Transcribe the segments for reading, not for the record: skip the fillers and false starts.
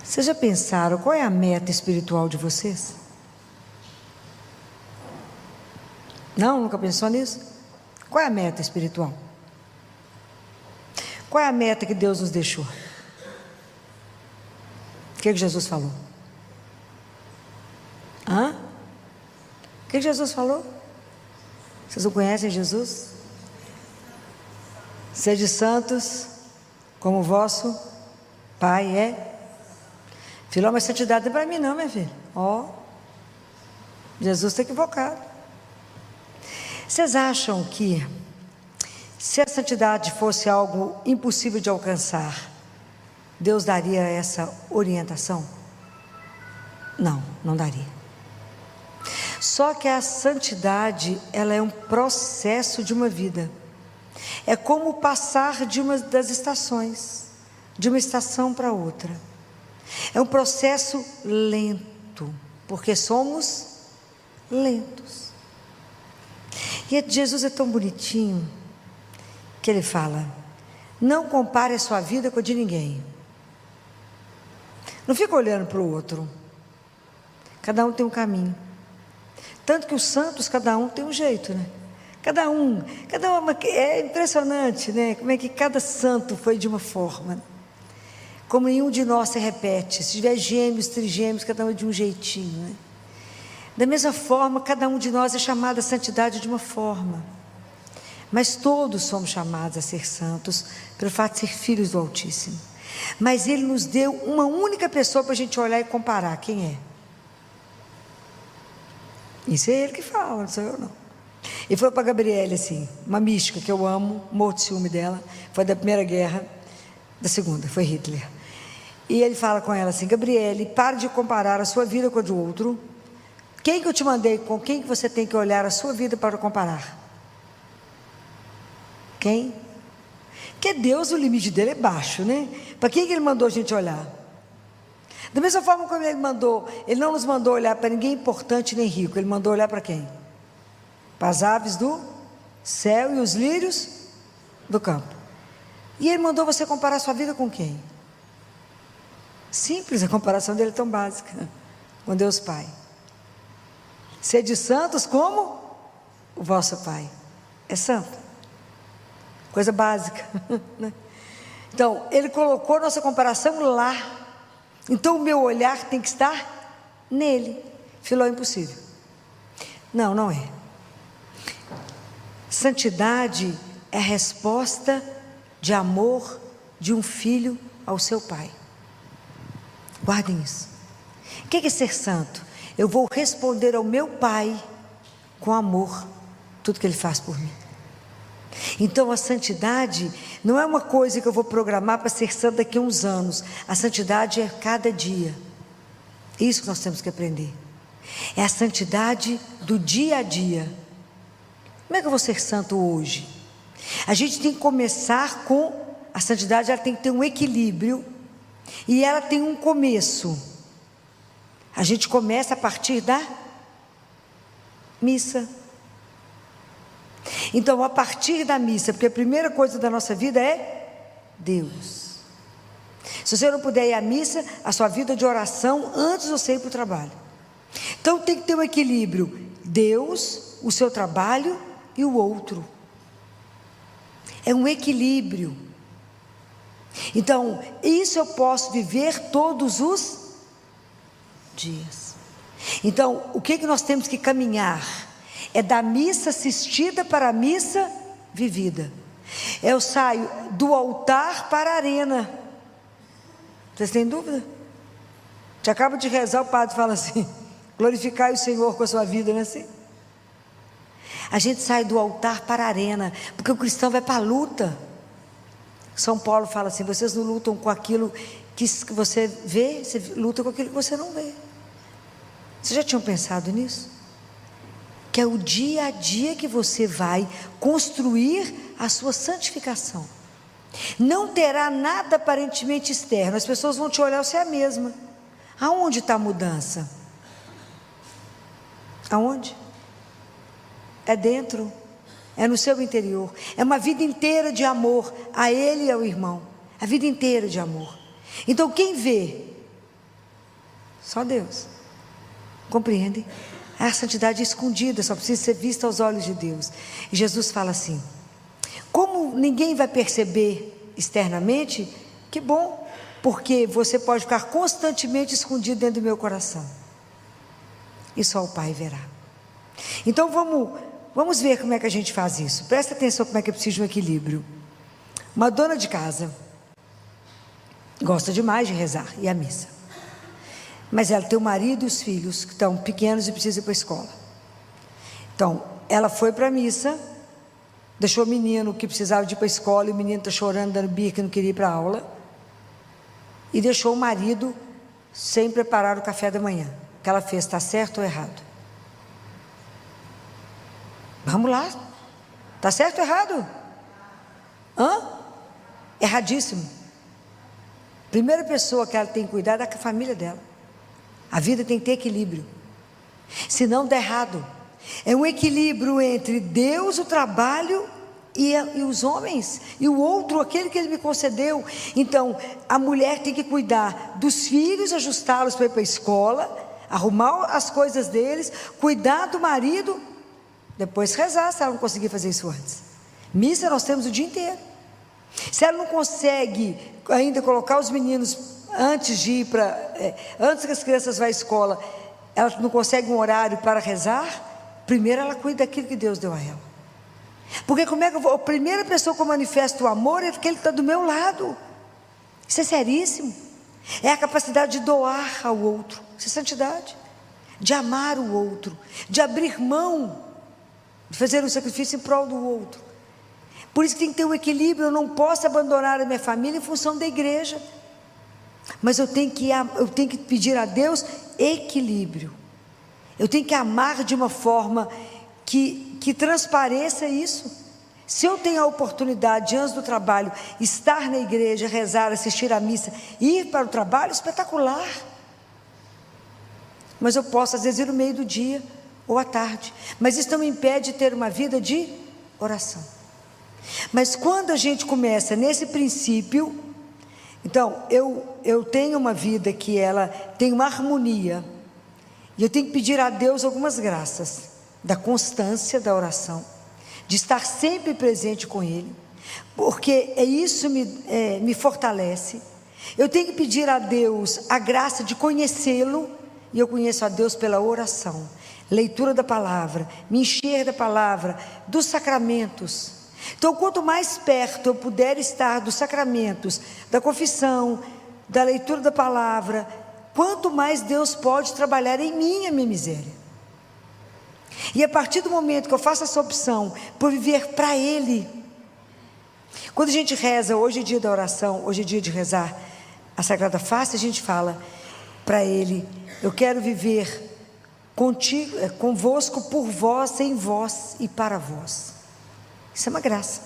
Vocês já pensaram qual é a meta espiritual de vocês? Não? Nunca pensou nisso? Qual é a meta espiritual? Qual é a meta que Deus nos deixou? O que Jesus falou? O que Jesus falou? Vocês não conhecem Jesus? Sede santos, como o vosso Pai é. Filho, mas santidade não é para mim não, minha filha. Jesus está equivocado. Vocês acham que se a santidade fosse algo impossível de alcançar, Deus daria essa orientação? Não, não daria. Só que a santidade, ela é um processo de uma vida. É como passar de uma das estações, de uma estação para outra. É um processo lento, porque somos lentos. E Jesus é tão bonitinho, que ele fala: não compare a sua vida com a de ninguém. Não fica olhando para o outro. Cada um tem um caminho. Tanto que os santos, cada um tem um jeito, né? Cada um, é impressionante, né? Como é que cada santo foi de uma forma, né? Como nenhum de nós se repete. Se tiver gêmeos, trigêmeos, cada um é de um jeitinho, né? Da mesma forma, cada um de nós é chamado à santidade de uma forma. Mas todos somos chamados a ser santos, pelo fato de ser filhos do Altíssimo. Mas Ele nos deu uma única pessoa para a gente olhar e comparar. Quem é? Isso é Ele que fala, não sou eu não. Ele falou para Gabriele assim, uma mística que eu amo, morro de ciúme dela, foi da Primeira Guerra, da Segunda, foi Hitler. E ele fala com ela assim: Gabriele, pare de comparar a sua vida com a de outro. Quem que eu te mandei, com quem que você tem que olhar a sua vida para comparar? Quem? Porque Deus, o limite dele é baixo, né? Para quem que Ele mandou a gente olhar? Da mesma forma como Ele não nos mandou olhar para ninguém importante nem rico. Ele mandou olhar para quem? Para as aves do céu e os lírios do campo. E Ele mandou você comparar a sua vida com quem? Simples, a comparação dele é tão básica. Com Deus Pai. Sede santos como o vosso Pai é santo. Coisa básica, né? Então, Ele colocou nossa comparação lá. Então, o meu olhar tem que estar nele. Filó, é impossível. Não, não é. Santidade é a resposta de amor de um filho ao seu pai. Guardem isso. O que é ser santo? Eu vou responder ao meu pai com amor, tudo que Ele faz por mim. Então a santidade não é uma coisa que eu vou programar para ser santo daqui a uns anos. A santidade é cada dia. Isso que nós temos que aprender. É a santidade do dia a dia. Como é que eu vou ser santo hoje? A gente tem que começar com a santidade. Ela tem que ter um equilíbrio e ela tem um começo. A gente começa a partir da missa. Então, a partir da missa, porque a primeira coisa da nossa vida é Deus. Se você não puder ir à missa, a sua vida de oração antes de você ir para o trabalho. Então, tem que ter um equilíbrio: Deus, o seu trabalho e o outro. É um equilíbrio. Então, isso eu posso viver todos os dias. Então, o que nós temos que caminhar? É da missa assistida para a missa vivida. Eu saio do altar para a arena. Vocês têm dúvida? Te acaba de rezar, o padre fala assim: glorificai o Senhor com a sua vida, não é assim? A gente sai do altar para a arena, porque o cristão vai para a luta. São Paulo fala assim: vocês não lutam com aquilo que você vê, você luta com aquilo que você não vê. Vocês já tinham pensado nisso? Que é o dia a dia que você vai construir a sua santificação. Não terá nada aparentemente externo. As pessoas vão te olhar, você é a mesma. Aonde está a mudança? Aonde? É dentro, é no seu interior. É uma vida inteira de amor a Ele e ao irmão. A vida inteira de amor. Então quem vê Só Deus. Compreendem? A santidade é escondida, só precisa ser vista aos olhos de Deus. E Jesus fala assim: como ninguém vai perceber externamente, que bom, porque você pode ficar constantemente escondido dentro do meu coração, e só o Pai verá. Então vamos ver como é que a gente faz isso. Presta atenção como é que é preciso de um equilíbrio. Uma dona de casa gosta demais de rezar e a missa, mas ela tem o marido e os filhos que estão pequenos e precisam ir para a escola. Então ela foi para a missa, deixou o menino que precisava de ir para a escola, e o menino está chorando, dando birra, que não queria ir para a aula, e deixou o marido sem preparar o café da manhã. O que ela fez, está certo ou errado? Vamos lá, está certo ou errado? Erradíssimo. Primeira pessoa que ela tem que cuidar é da família dela. A vida tem que ter equilíbrio, senão dá errado. É um equilíbrio entre Deus, o trabalho e os homens, e o outro, aquele que Ele me concedeu. Então a mulher tem que cuidar dos filhos, ajustá-los para ir para a escola, arrumar as coisas deles, cuidar do marido, depois rezar, se ela não conseguir fazer isso antes. Missa nós temos o dia inteiro. Se ela não consegue ainda colocar os meninos antes de ir antes que as crianças vão à escola, ela não consegue um horário para rezar, primeiro ela cuida daquilo que Deus deu a ela. Porque como é que a primeira pessoa que manifesta o amor é aquele que está do meu lado. Isso é seríssimo. É a capacidade de doar ao outro. Isso é santidade. De amar o outro, de abrir mão, de fazer um sacrifício em prol do outro. Por isso que tem que ter um equilíbrio. Eu não posso abandonar a minha família em função da igreja, mas eu tenho que pedir a Deus equilíbrio. Eu tenho que amar de uma forma que transpareça isso. Se eu tenho a oportunidade, antes do trabalho, estar na igreja, rezar, assistir à missa, ir para o trabalho, espetacular. Mas eu posso às vezes ir no meio do dia ou à tarde, mas isso não me impede de ter uma vida de oração. Mas quando a gente começa nesse princípio, então eu tenho uma vida que ela tem uma harmonia, e eu tenho que pedir a Deus algumas graças, da constância da oração, de estar sempre presente com Ele, porque isso me fortalece. Eu tenho que pedir a Deus a graça de conhecê-lo, e eu conheço a Deus pela oração, leitura da palavra, me encher da palavra, dos sacramentos. Então quanto mais perto eu puder estar dos sacramentos, da confissão, da leitura da palavra, quanto mais Deus pode trabalhar em mim a minha miséria. E a partir do momento que eu faço essa opção por viver para Ele, quando a gente reza, hoje é dia da oração, hoje é dia de rezar a Sagrada Face, a gente fala para Ele: eu quero viver contigo, convosco, por vós, em vós e para vós. Isso é uma graça,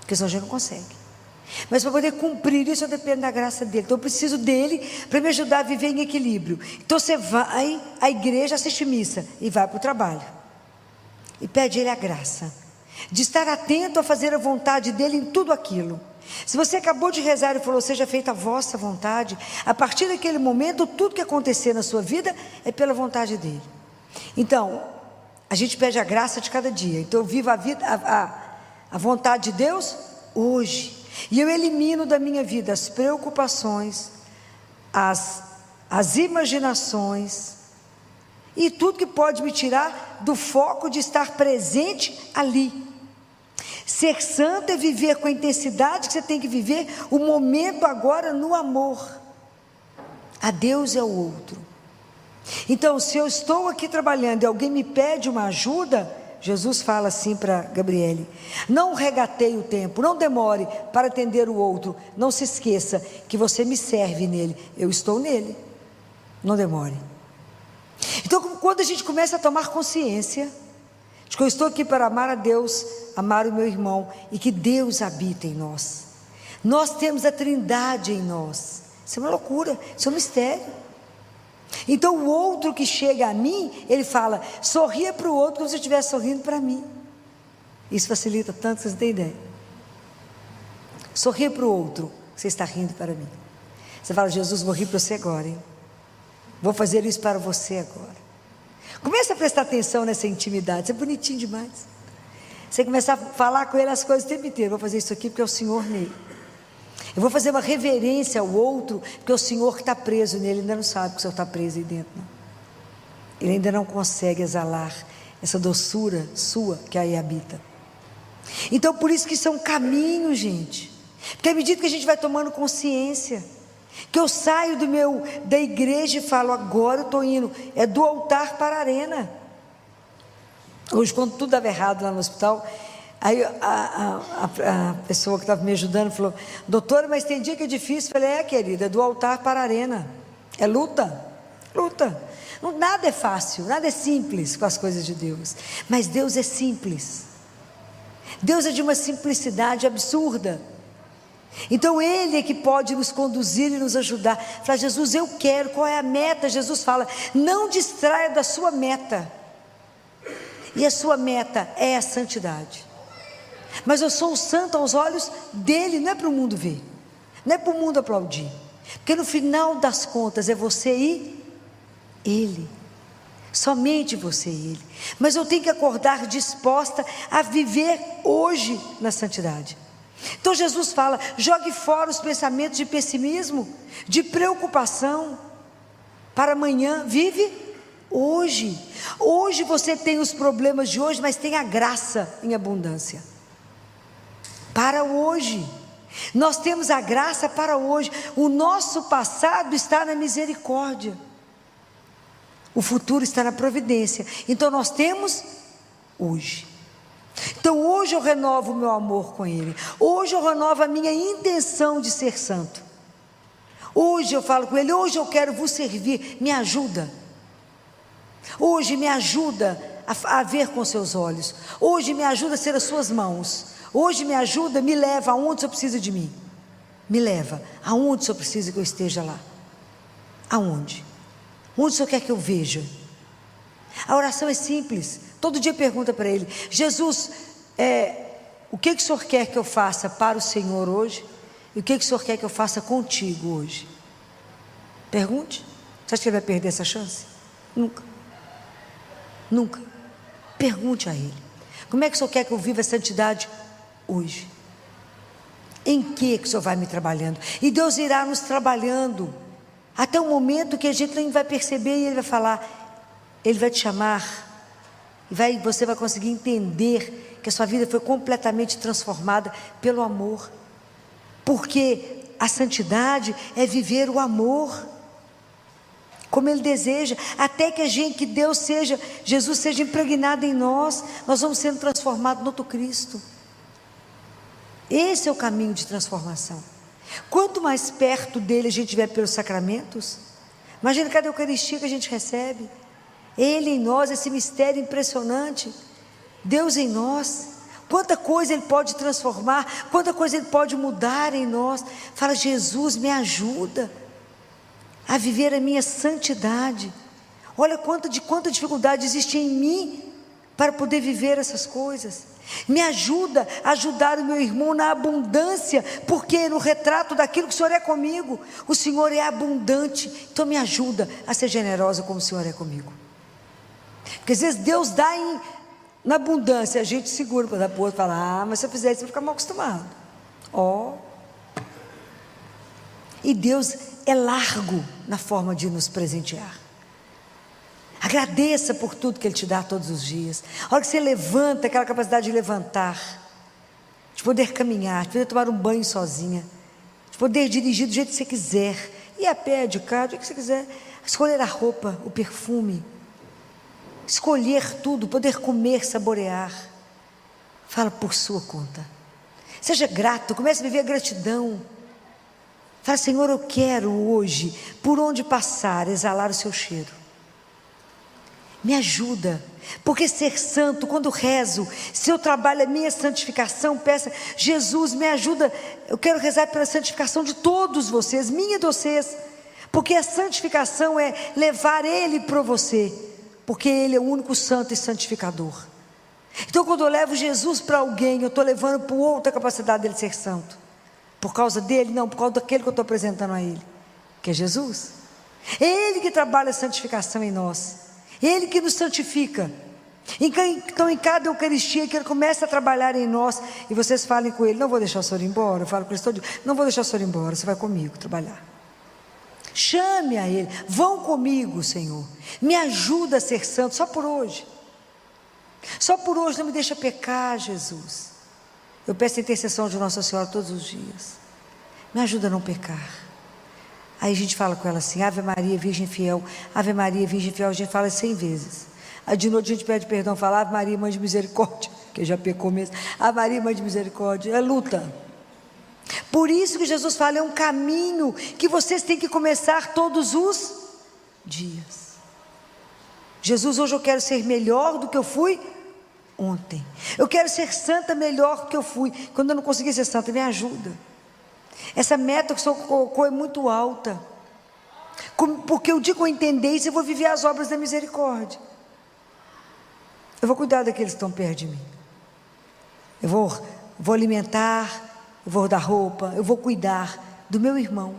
porque senão a gente não consegue. Mas para poder cumprir isso, eu dependo da graça dele. Então eu preciso dele para me ajudar a viver em equilíbrio. Então você vai à igreja, assiste missa e vai para o trabalho, e pede ele a graça de estar atento a fazer a vontade dele em tudo aquilo. Se você acabou de rezar e falou: seja feita a vossa vontade, a partir daquele momento tudo que acontecer na sua vida é pela vontade dele. Então a gente pede a graça de cada dia. Então eu vivo a vontade de Deus hoje, e eu elimino da minha vida as preocupações, as imaginações e tudo que pode me tirar do foco de estar presente ali. Ser santo é viver com a intensidade que você tem que viver o momento agora no amor a Deus e ao outro. Então se eu estou aqui trabalhando e alguém me pede uma ajuda, Jesus fala assim para Gabriele: não regateie o tempo, não demore para atender o outro, não se esqueça que você me serve nele, eu estou nele, não demore. Então quando a gente começa a tomar consciência de que eu estou aqui para amar a Deus, amar o meu irmão, e que Deus habita em nós, nós temos a Trindade em nós. Isso é uma loucura, isso é um mistério. Então o outro que chega a mim, ele fala: sorria para o outro como se eu estivesse sorrindo para mim. Isso facilita tanto, vocês não têm ideia. Sorria para o outro, você está rindo para mim. Você fala: Jesus, vou rir para você agora, hein? Vou fazer isso para você agora. Comece a prestar atenção nessa intimidade, isso é bonitinho demais. Você começar a falar com ele as coisas o tempo inteiro. Vou fazer isso aqui porque é o Senhor nele. Eu vou fazer uma reverência ao outro, porque é o Senhor que está preso nele, ainda não sabe que o Senhor está preso aí dentro, não. Ele ainda não consegue exalar essa doçura sua que aí habita. Então por isso que isso é um caminho, gente, porque à medida que a gente vai tomando consciência, que eu saio da igreja e falo, agora eu estou indo, é do altar para a arena. Hoje, quando tudo dava errado lá no hospital, aí a pessoa que estava me ajudando falou, doutora, mas tem dia que é difícil. Eu falei, querida, é do altar para a arena, é luta, nada é fácil, nada é simples com as coisas de Deus, mas Deus é simples, Deus é de uma simplicidade absurda. Então Ele é que pode nos conduzir e nos ajudar. Fala, Jesus, eu quero, qual é a meta? Jesus fala, não distraia da sua meta, e a sua meta é a santidade. Mas eu sou santo aos olhos dele, não é para o mundo ver, não é para o mundo aplaudir, porque no final das contas é você e ele, somente você e ele. Mas eu tenho que acordar disposta a viver hoje na santidade. Então Jesus fala, jogue fora os pensamentos de pessimismo, de preocupação para amanhã, vive hoje. Hoje você tem os problemas de hoje, mas tem a graça em abundância para hoje. Nós temos a graça para hoje. O nosso passado está na misericórdia, o futuro está na providência. Então nós temos hoje. Então hoje eu renovo o meu amor com Ele, hoje eu renovo a minha intenção de ser santo. Hoje eu falo com Ele, hoje eu quero vos servir, me ajuda. Hoje me ajuda a ver com seus olhos, hoje me ajuda a ser as suas mãos, hoje me ajuda, me leva aonde o Senhor precisa de mim, me leva aonde o Senhor precisa que eu esteja lá, aonde o Senhor quer que eu veja. A oração é simples, todo dia pergunta para Ele, Jesus, o que o Senhor quer que eu faça para o Senhor hoje, e o que o Senhor quer que eu faça contigo hoje? Pergunte. Você acha que Ele vai perder essa chance? Nunca. Pergunte a Ele, como é que o Senhor quer que eu viva a santidade hoje? Em que o Senhor vai me trabalhando? E Deus irá nos trabalhando até o momento que a gente nem vai perceber, e Ele vai falar, Ele vai te chamar, e você vai conseguir entender que a sua vida foi completamente transformada pelo amor, porque a santidade é viver o amor como Ele deseja, até que Jesus seja impregnado em nós, nós vamos sendo transformados no outro Cristo. Esse é o caminho de transformação. Quanto mais perto dele a gente estiver pelos sacramentos, imagina cada Eucaristia que a gente recebe, Ele em nós, esse mistério impressionante, Deus em nós, quanta coisa Ele pode transformar, quanta coisa Ele pode mudar em nós. Fala, Jesus, me ajuda a viver a minha santidade. Olha quanta dificuldade existe em mim para poder viver essas coisas. Me ajuda a ajudar o meu irmão na abundância, porque no retrato daquilo que o Senhor é comigo, o Senhor é abundante. Então me ajuda a ser generosa como o Senhor é comigo, porque às vezes Deus dá na abundância, a gente segura para dar para o outro, fala, mas se eu fizer isso, eu vou ficar mal acostumado. E Deus é largo na forma de nos presentear. Agradeça por tudo que Ele te dá todos os dias. A hora que você levanta, aquela capacidade de levantar, de poder caminhar, de poder tomar um banho sozinha, de poder dirigir do jeito que você quiser, ir a pé, de carro, do jeito que você quiser, escolher a roupa, o perfume, escolher tudo, poder comer, saborear. Fala por sua conta. Seja grato, comece a viver a gratidão. Fala, Senhor, eu quero hoje, por onde passar, exalar o seu cheiro. Me ajuda, porque ser santo, quando rezo, seu trabalho é minha santificação, peça, Jesus, me ajuda, eu quero rezar pela santificação de todos vocês, minha e de vocês, porque a santificação é levar Ele para você, porque Ele é o único santo e santificador. Então quando eu levo Jesus para alguém, eu estou levando para o outro a capacidade dele ser santo, por causa dele? Não, por causa daquele que eu estou apresentando a ele, que é Jesus. É Ele que trabalha a santificação em nós. É Ele que nos santifica. Então, em cada Eucaristia que Ele começa a trabalhar em nós, e vocês falem com Ele: não vou deixar o Senhor ir embora. Eu falo com Ele: não vou deixar o Senhor ir embora, você vai comigo trabalhar. Chame a Ele: vão comigo, Senhor, me ajuda a ser santo, só por hoje. Só por hoje, não me deixa pecar, Jesus. Eu peço a intercessão de Nossa Senhora todos os dias. Me ajuda a não pecar. Aí a gente fala com ela assim: Ave Maria, Virgem Fiel. Ave Maria, Virgem Fiel. A gente fala 100 vezes. Aí de noite a gente pede perdão, fala: Ave Maria, Mãe de Misericórdia, que já pecou mesmo. Ave Maria, Mãe de Misericórdia. É luta. Por isso que Jesus fala: é um caminho que vocês têm que começar todos os dias. Jesus, hoje eu quero ser melhor do que eu fui ontem. Eu quero ser santa melhor do que eu fui. Quando eu não consegui ser santa, me ajuda. Essa meta que o Senhor colocou é muito alta. Porque o dia que eu entender isso, eu vou viver as obras da misericórdia. Eu vou cuidar daqueles que estão perto de mim. Eu vou alimentar, eu vou dar roupa, eu vou cuidar do meu irmão.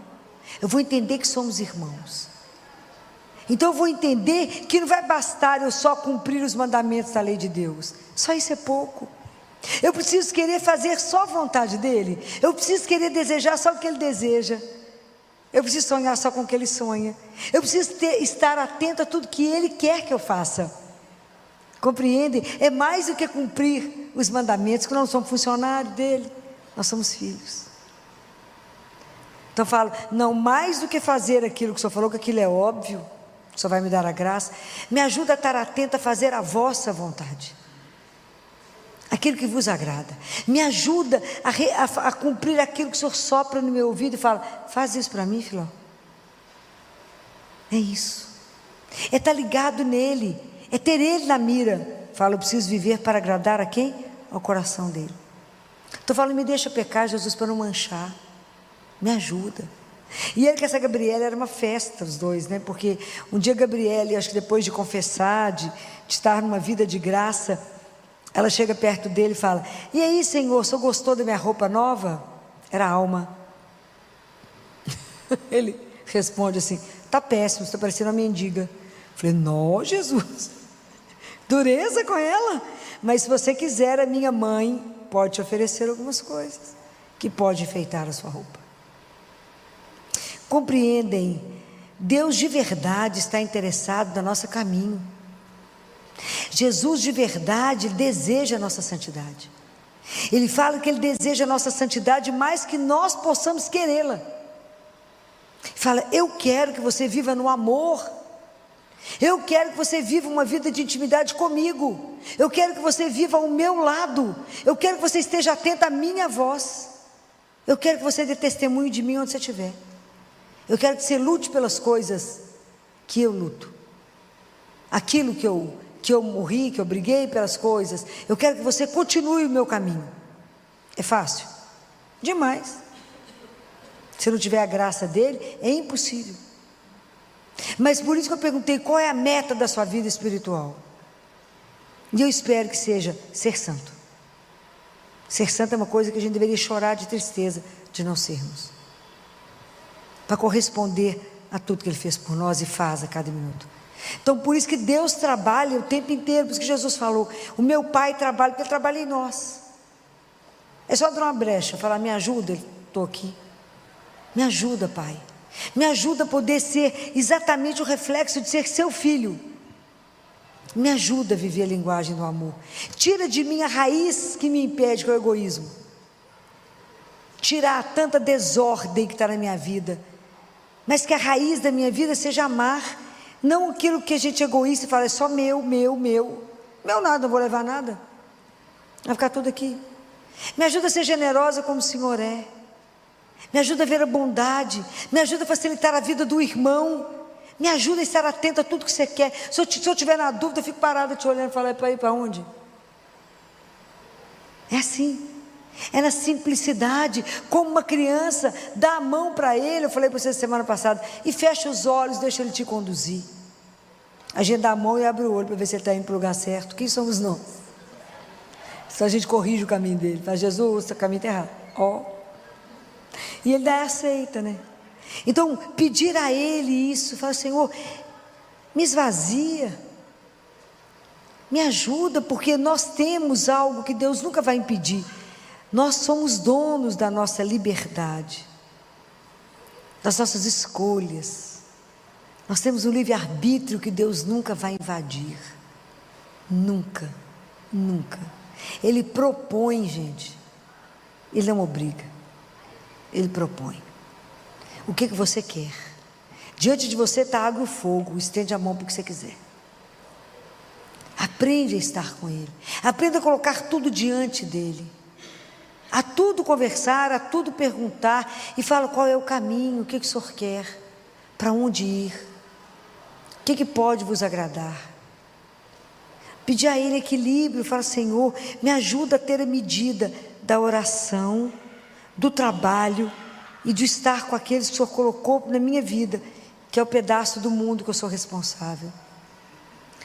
Eu vou entender que somos irmãos. Então eu vou entender que não vai bastar eu só cumprir os mandamentos da lei de Deus. Só isso é pouco. Eu preciso querer fazer só a vontade dEle. Eu preciso querer desejar só o que Ele deseja. Eu preciso sonhar só com o que Ele sonha. Eu preciso estar atento a tudo que Ele quer que eu faça. Compreendem? É mais do que cumprir os mandamentos, que nós não somos funcionários dEle. Nós somos filhos. Então eu falo: não, mais do que fazer aquilo que o Senhor falou, que aquilo é óbvio, o Senhor vai me dar a graça, me ajuda a estar atenta a fazer a vontade, aquilo que vos agrada. Me ajuda a cumprir aquilo que o Senhor sopra no meu ouvido e fala: faz isso para mim, filho. É isso. É estar ligado nele. É ter Ele na mira. Fala: eu preciso viver para agradar a quem? Ao coração dele. Então falo: me deixa pecar, Jesus, para não manchar. Me ajuda. E ele com essa Gabriela era uma festa, os dois, né? Porque um dia Gabriela, acho que depois de confessar, de estar numa vida de graça, ela chega perto dele e fala: e aí, Senhor, o Senhor gostou da minha roupa nova? Era a alma. Ele responde assim: está péssimo, está parecendo uma mendiga. Eu falei: não, Jesus, dureza com ela. Mas se você quiser, a minha mãe pode te oferecer algumas coisas que pode enfeitar a sua roupa. Compreendem? Deus de verdade está interessado no nosso caminho. Jesus de verdade deseja a nossa santidade. Ele fala que Ele deseja a nossa santidade mais que nós possamos querê-la. Fala: eu quero que você viva no amor. Eu quero que você viva uma vida de intimidade comigo. Eu quero que você viva ao meu lado. Eu quero que você esteja atento à minha voz. Eu quero que você dê testemunho de mim onde você estiver. Eu quero que você lute pelas coisas que eu luto. Aquilo que eu morri, que eu briguei pelas coisas. Eu quero que você continue o meu caminho. É fácil? Demais. Se não tiver a graça dele, é impossível. Mas por isso que eu perguntei: qual é a meta da sua vida espiritual? E eu espero que seja ser santo. Ser santo é uma coisa que a gente deveria chorar de tristeza de não sermos, para corresponder a tudo que Ele fez por nós e faz a cada minuto. Então por isso que Deus trabalha o tempo inteiro. Por isso que Jesus falou: o meu Pai trabalha, porque Ele trabalha em nós. É só dar uma brecha, falar: me ajuda, estou aqui. Me ajuda, Pai. Me ajuda a poder ser exatamente o reflexo de ser seu filho. Me ajuda a viver a linguagem do amor. Tira de mim a raiz que me impede, que é o egoísmo. Tirar tanta desordem que está na minha vida. Mas que a raiz da minha vida seja amar. Não aquilo que a gente é egoísta e fala: é só meu. Meu nada, não vou levar nada. Vai ficar tudo aqui. Me ajuda a ser generosa como o Senhor é. Me ajuda a ver a bondade. Me ajuda a facilitar a vida do irmão. Me ajuda a estar atento a tudo que você quer. Se eu estiver na dúvida, eu fico parada te olhando e falo: é para ir para onde? É assim. É na simplicidade. Como uma criança dá a mão para ele. Eu falei para você semana passada: e fecha os olhos, deixa ele te conduzir. A gente dá a mão e abre o olho para ver se ele está indo para o lugar certo. Quem somos nós? Só a gente corrige o caminho dele. Fala: Jesus, o caminho está errado. E ele dá aceita, né? Então, pedir a Ele isso, falar: Senhor, me esvazia, me ajuda, porque nós temos algo que Deus nunca vai impedir. Nós somos donos da nossa liberdade, das nossas escolhas. Nós temos um livre-arbítrio que Deus nunca vai invadir. Nunca, nunca. Ele propõe, gente. Ele não obriga. Ele propõe. O que você quer? Diante de você está água e fogo. Estende a mão para o que você quiser. Aprende a estar com Ele. Aprenda a colocar tudo diante dEle. A tudo conversar, a tudo perguntar. E fala qual é o caminho, o que o Senhor quer, para onde ir, o que pode vos agradar. Pedir a Ele equilíbrio. Fala: Senhor, me ajuda a ter a medida da oração, do trabalho e de estar com aqueles que o Senhor colocou na minha vida, que é o pedaço do mundo que eu sou responsável.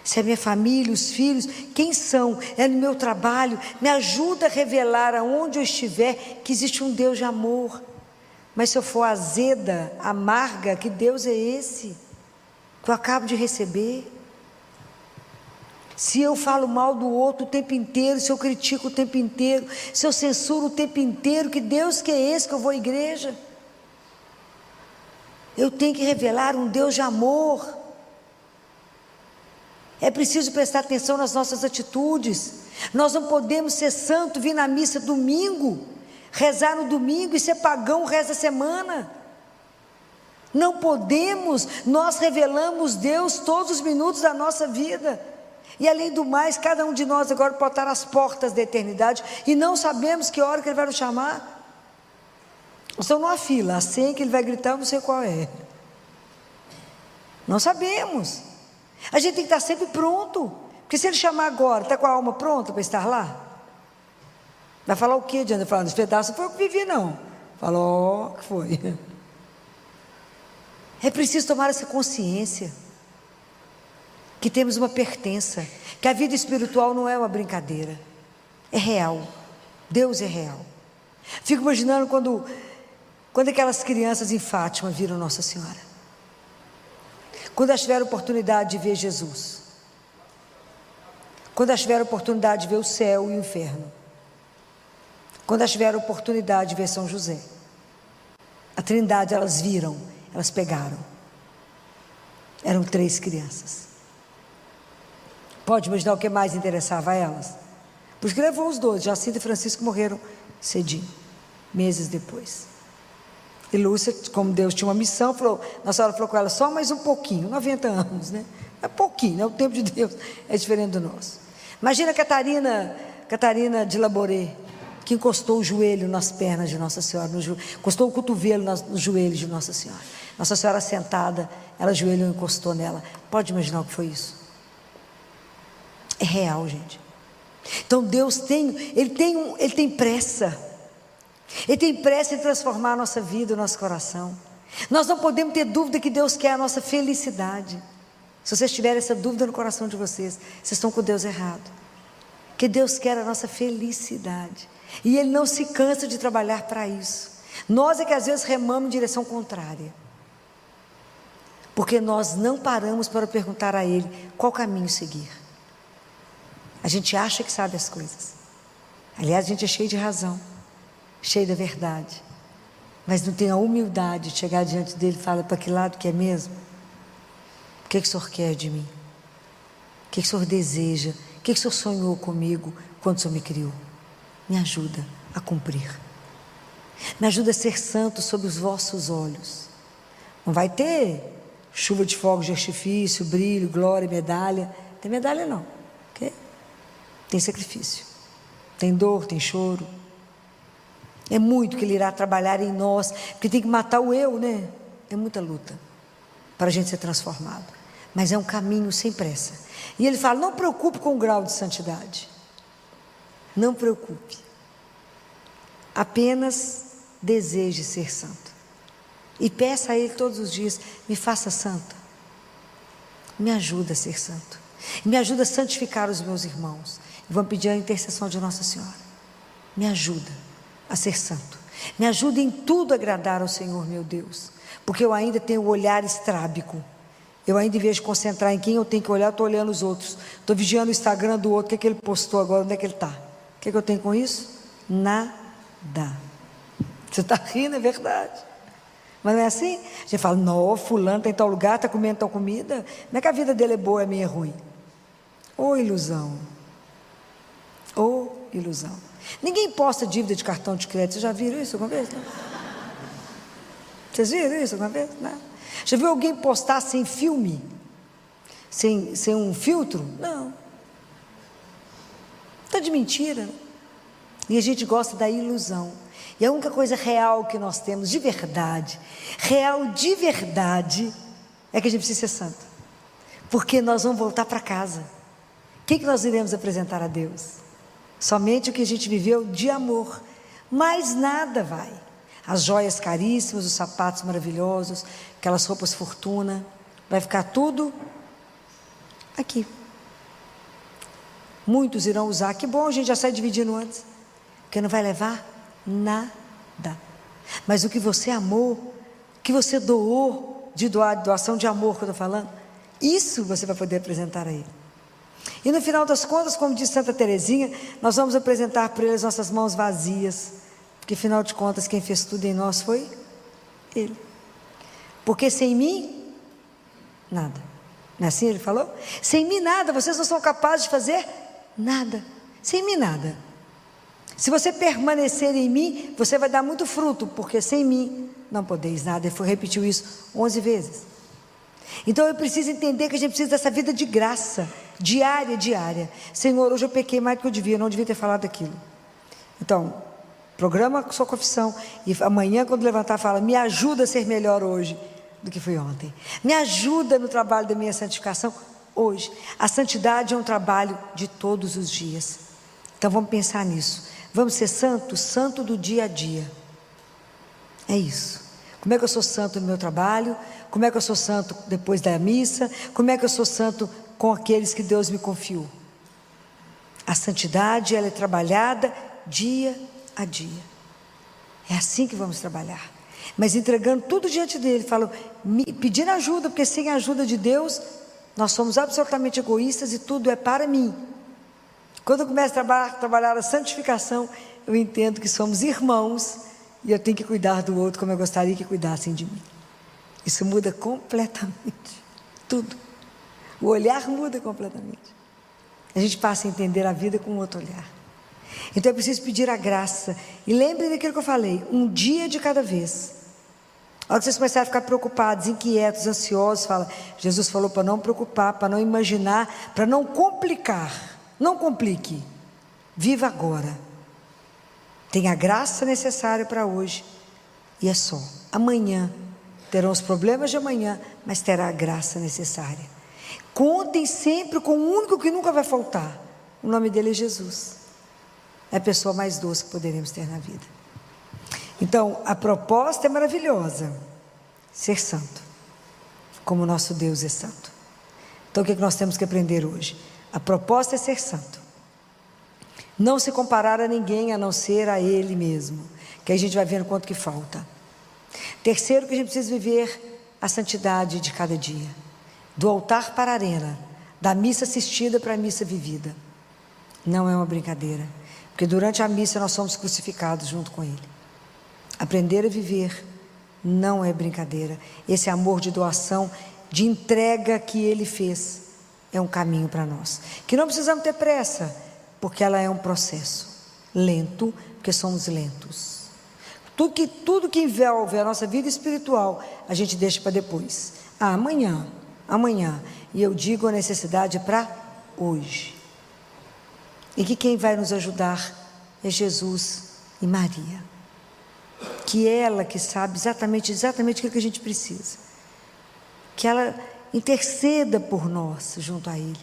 Se é minha família, os filhos, quem são? É no meu trabalho. Me ajuda a revelar aonde eu estiver que existe um Deus de amor. Mas se eu for azeda, amarga, que Deus é esse que eu acabo de receber? Se eu falo mal do outro o tempo inteiro, se eu critico o tempo inteiro, se eu censuro o tempo inteiro, que Deus que é esse que eu vou à igreja? Eu tenho que revelar um Deus de amor. É preciso prestar atenção nas nossas atitudes. Nós não podemos ser santo, vir na missa domingo, rezar no domingo e ser pagão o resto da semana. Não podemos. Nós revelamos Deus todos os minutos da nossa vida. E além do mais, cada um de nós agora pode estar às portas da eternidade e não sabemos que hora que Ele vai nos chamar. Nós estamos numa fila, a senha que Ele vai gritar, eu não sei qual é. Não sabemos. A gente tem que estar sempre pronto, porque se Ele chamar agora, está com a alma pronta para estar lá? Vai falar o quê, Diana? Falar, nos pedaços não foi eu que vivi, não. Falou, que foi. É preciso tomar essa consciência, que temos uma pertença, que a vida espiritual não é uma brincadeira, é real. Deus é real. Fico imaginando quando aquelas crianças em Fátima viram Nossa Senhora, quando elas tiveram oportunidade de ver Jesus, quando elas tiveram oportunidade de ver o céu e o inferno, quando elas tiveram oportunidade de ver São José, a Trindade elas viram, elas pegaram. Eram 3 crianças. Pode imaginar o que mais interessava a elas? Por isso que levou os 12, Jacinta e Francisco morreram cedinho, meses depois. E Lúcia, como Deus tinha uma missão, Nossa Senhora falou com ela: só mais um pouquinho, 90 anos, né? É pouquinho, né? O tempo de Deus é diferente do nosso. Imagina Catarina de Laboré, que encostou o joelho nas pernas de Nossa Senhora, encostou o cotovelo nos joelhos de Nossa Senhora. Nossa Senhora sentada, ela ajoelhou e encostou nela. Pode imaginar o que foi isso? É real, gente. Então Deus ele tem pressa. Ele tem pressa em transformar a nossa vida, o nosso coração. Nós não podemos ter dúvida que Deus quer a nossa felicidade. Se vocês tiverem essa dúvida no coração de vocês estão com Deus errado. Que Deus quer a nossa felicidade. E Ele não se cansa de trabalhar para isso. Nós é que às vezes remamos em direção contrária. Porque nós não paramos para perguntar a Ele qual caminho seguir. A gente acha que sabe as coisas. Aliás, a gente é cheio de razão, cheio da verdade, mas não tem a humildade de chegar diante dele e falar: para que lado que é mesmo? O que o Senhor quer de mim? O que o Senhor deseja? O que o Senhor sonhou comigo quando o Senhor me criou? Me ajuda a cumprir. Me ajuda a ser santo sob os vossos olhos. Não vai ter chuva de fogos de artifício, brilho, glória, medalha. Não tem medalha não, ok? Tem sacrifício, tem dor, tem choro. É muito que Ele irá trabalhar em nós, porque tem que matar o eu, né? É muita luta para a gente ser transformado, mas é um caminho sem pressa. E Ele fala: não preocupe com o grau de santidade, não preocupe, apenas deseje ser santo, e peça a Ele todos os dias: me faça santo, me ajuda a ser santo, me ajuda a santificar os meus irmãos. E vamos pedir a intercessão de Nossa Senhora: me ajuda a ser santo, me ajuda em tudo a agradar ao Senhor meu Deus, porque eu ainda tenho o olhar estrábico. Eu ainda, em vez de concentrar em quem eu tenho que olhar, estou olhando os outros. Estou vigiando o Instagram do outro, o que ele postou agora, onde é que ele está. O que eu tenho com isso? Nada. Você está rindo, é verdade. Mas não é assim? A gente fala, não, fulano está em tal lugar, está comendo tal comida. Não é que a vida dele é boa, a minha é ruim. Ô ilusão. Ô ilusão. Ninguém posta dívida de cartão de crédito. Vocês já viram isso alguma vez? Não? Vocês viram isso alguma vez? Não. Já viu alguém postar sem filme? Sem um filtro? Não. Está de mentira. E a gente gosta da ilusão. E a única coisa real que nós temos, de verdade, real de verdade, é que a gente precisa ser santo. Porque nós vamos voltar para casa. O que nós iremos apresentar a Deus? Somente o que a gente viveu de amor. Mais nada vai. As joias caríssimas, os sapatos maravilhosos, aquelas roupas fortuna, vai ficar tudo aqui. Muitos irão usar, que bom, a gente já sai dividindo antes, porque não vai levar nada. Mas o que você amou, que você doou, de doação de amor que eu estou falando, isso você vai poder apresentar a Ele. E no final das contas, como diz Santa Teresinha, nós vamos apresentar para Ele as nossas mãos vazias, porque afinal de contas quem fez tudo em nós foi Ele. Porque sem mim, nada. Não é assim Ele falou? Sem mim nada, vocês não são capazes de fazer nada. Sem mim nada. Se você permanecer em mim, você vai dar muito fruto, porque sem mim não podeis nada. Ele repetiu isso 11 vezes. Então eu preciso entender que a gente precisa dessa vida de graça, diária. Senhor, hoje eu pequei mais do que eu devia, não devia ter falado aquilo. Então, programa sua confissão, e amanhã quando levantar fala, me ajuda a ser melhor hoje do que fui ontem. Me ajuda no trabalho da minha santificação hoje. A santidade é um trabalho de todos os dias. Então vamos pensar nisso. Vamos ser santos, santo do dia a dia. É isso. Como é que eu sou santo no meu trabalho? Como é que eu sou santo depois da missa? Como é que eu sou santo com aqueles que Deus me confiou? A santidade, ela é trabalhada dia a dia. É assim que vamos trabalhar. Mas entregando tudo diante dele, falo, pedindo ajuda, porque sem a ajuda de Deus, nós somos absolutamente egoístas e tudo é para mim. Quando eu começo a trabalhar a santificação, eu entendo que somos irmãos e eu tenho que cuidar do outro como eu gostaria que cuidassem de mim. Isso muda completamente tudo. O olhar muda completamente. A gente passa a entender a vida com outro olhar. Então é preciso pedir a graça. E lembrem daquilo que eu falei, um dia de cada vez. A hora que vocês começarem a ficar preocupados, inquietos, ansiosos, Jesus falou para não preocupar, para não imaginar, para não complicar. Não complique, viva agora. Tenha a graça necessária para hoje. E é só, amanhã terão os problemas de amanhã, mas terá a graça necessária. Contem sempre com o único que nunca vai faltar. O nome dele é Jesus. É a pessoa mais doce que poderemos ter na vida. Então, a proposta é maravilhosa. Ser santo, como o nosso Deus é santo. Então, o que é que nós temos que aprender hoje? A proposta é ser santo. Não se comparar a ninguém, a não ser a Ele mesmo. Que aí a gente vai vendo quanto que falta. Terceiro, que a gente precisa viver a santidade de cada dia. Do altar para a arena. Da missa assistida para a missa vivida. Não é uma brincadeira. Porque durante a missa nós somos crucificados junto com Ele. Aprender a viver não é brincadeira. Esse amor de doação, de entrega que Ele fez, é um caminho para nós. Que não precisamos ter pressa, porque ela é um processo lento, porque somos lentos. Tudo que envolve a nossa vida espiritual, a gente deixa para depois. Amanhã. E eu digo, a necessidade é para hoje. E que quem vai nos ajudar é Jesus e Maria. Que ela que sabe exatamente o que a gente precisa. Que ela interceda por nós junto a Ele,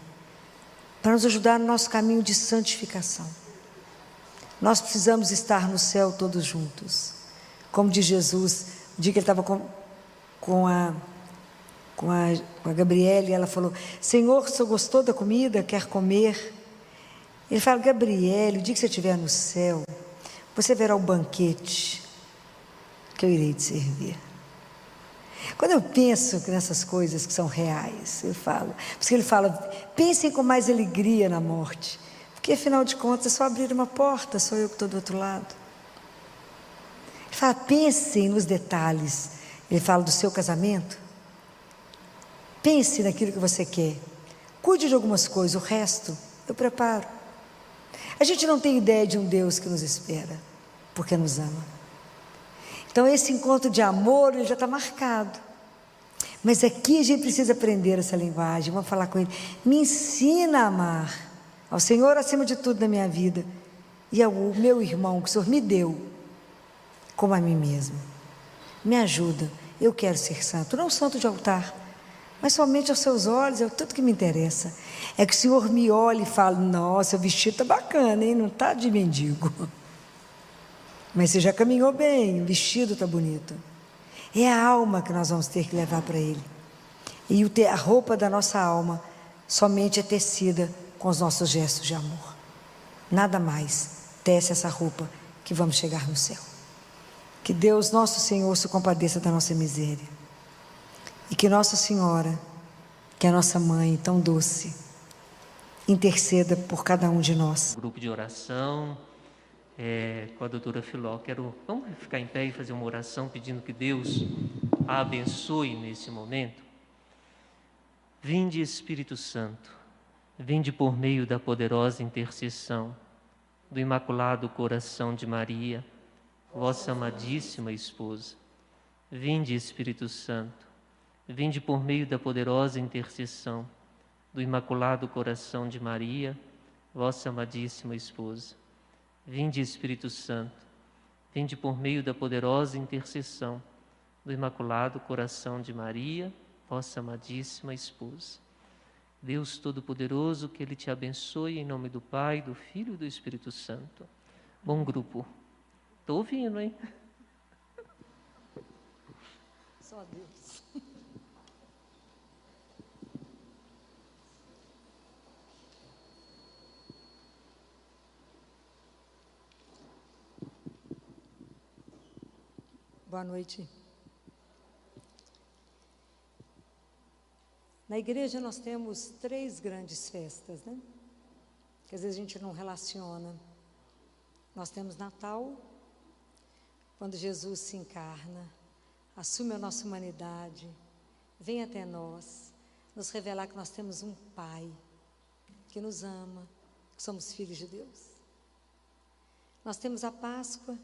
para nos ajudar no nosso caminho de santificação. Nós precisamos estar no céu todos juntos. Como diz Jesus, o dia que ele estava com a Gabriele, ela falou, Senhor, o Senhor gostou da comida, quer comer? Ele fala, Gabriele, o dia que você estiver no céu, você verá o banquete que eu irei te servir. Quando eu penso nessas coisas que são reais, eu falo, por isso que ele fala, pensem com mais alegria na morte, porque afinal de contas é só abrir uma porta, sou eu que estou do outro lado. Ele fala, pensem nos detalhes. Ele fala do seu casamento. Pense naquilo que você quer. Cuide de algumas coisas, o resto eu preparo. A gente não tem ideia de um Deus que nos espera, porque nos ama. Então esse encontro de amor, ele já está marcado. Mas aqui a gente precisa aprender essa linguagem. Vamos falar com ele. Me ensina a amar ao Senhor acima de tudo na minha vida, e ao meu irmão que o Senhor me deu, como a mim mesmo. Me ajuda, eu quero ser santo, não santo de altar, mas somente aos seus olhos, é tudo que me interessa. É que o Senhor me olhe e fale, nossa, o vestido está bacana, hein? Não está de mendigo, mas você já caminhou bem, o vestido está bonito. É a alma que nós vamos ter que levar para Ele, e a roupa da nossa alma somente é tecida com os nossos gestos de amor. Nada mais tece essa roupa que vamos chegar no céu. Que Deus, nosso Senhor, se compadeça da nossa miséria. E que Nossa Senhora, que é a nossa mãe tão doce, interceda por cada um de nós. Grupo de oração com a doutora Filó. Vamos ficar em pé e fazer uma oração pedindo que Deus a abençoe nesse momento. Vinde, Espírito Santo, vinde por meio da poderosa intercessão do Imaculado Coração de Maria, vossa amadíssima esposa. Vinde, Espírito Santo, vinde por meio da poderosa intercessão do Imaculado Coração de Maria, vossa amadíssima esposa. Vinde, Espírito Santo, vinde por meio da poderosa intercessão do Imaculado Coração de Maria, vossa amadíssima esposa. Deus Todo-Poderoso, que Ele te abençoe em nome do Pai, do Filho e do Espírito Santo. Bom grupo. Estou ouvindo, hein? Só Deus. Boa noite. Na igreja nós temos 3 grandes festas, né? Que às vezes a gente não relaciona. Nós temos Natal, quando Jesus se encarna, assume a nossa humanidade, vem até nós, nos revelar que nós temos um Pai que nos ama, que somos filhos de Deus. Nós temos a Páscoa,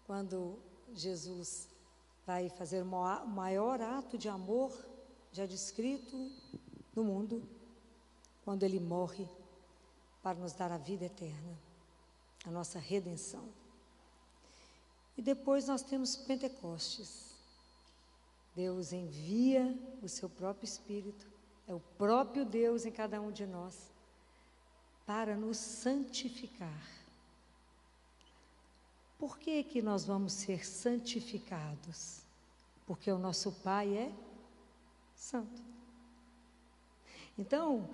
quando Jesus vai fazer o maior ato de amor já descrito no mundo, quando Ele morre para nos dar a vida eterna, a nossa redenção. E depois nós temos Pentecostes. Deus envia o seu próprio Espírito, é o próprio Deus em cada um de nós, para nos santificar. Por que que nós vamos ser santificados? Porque o nosso Pai é santo. Então,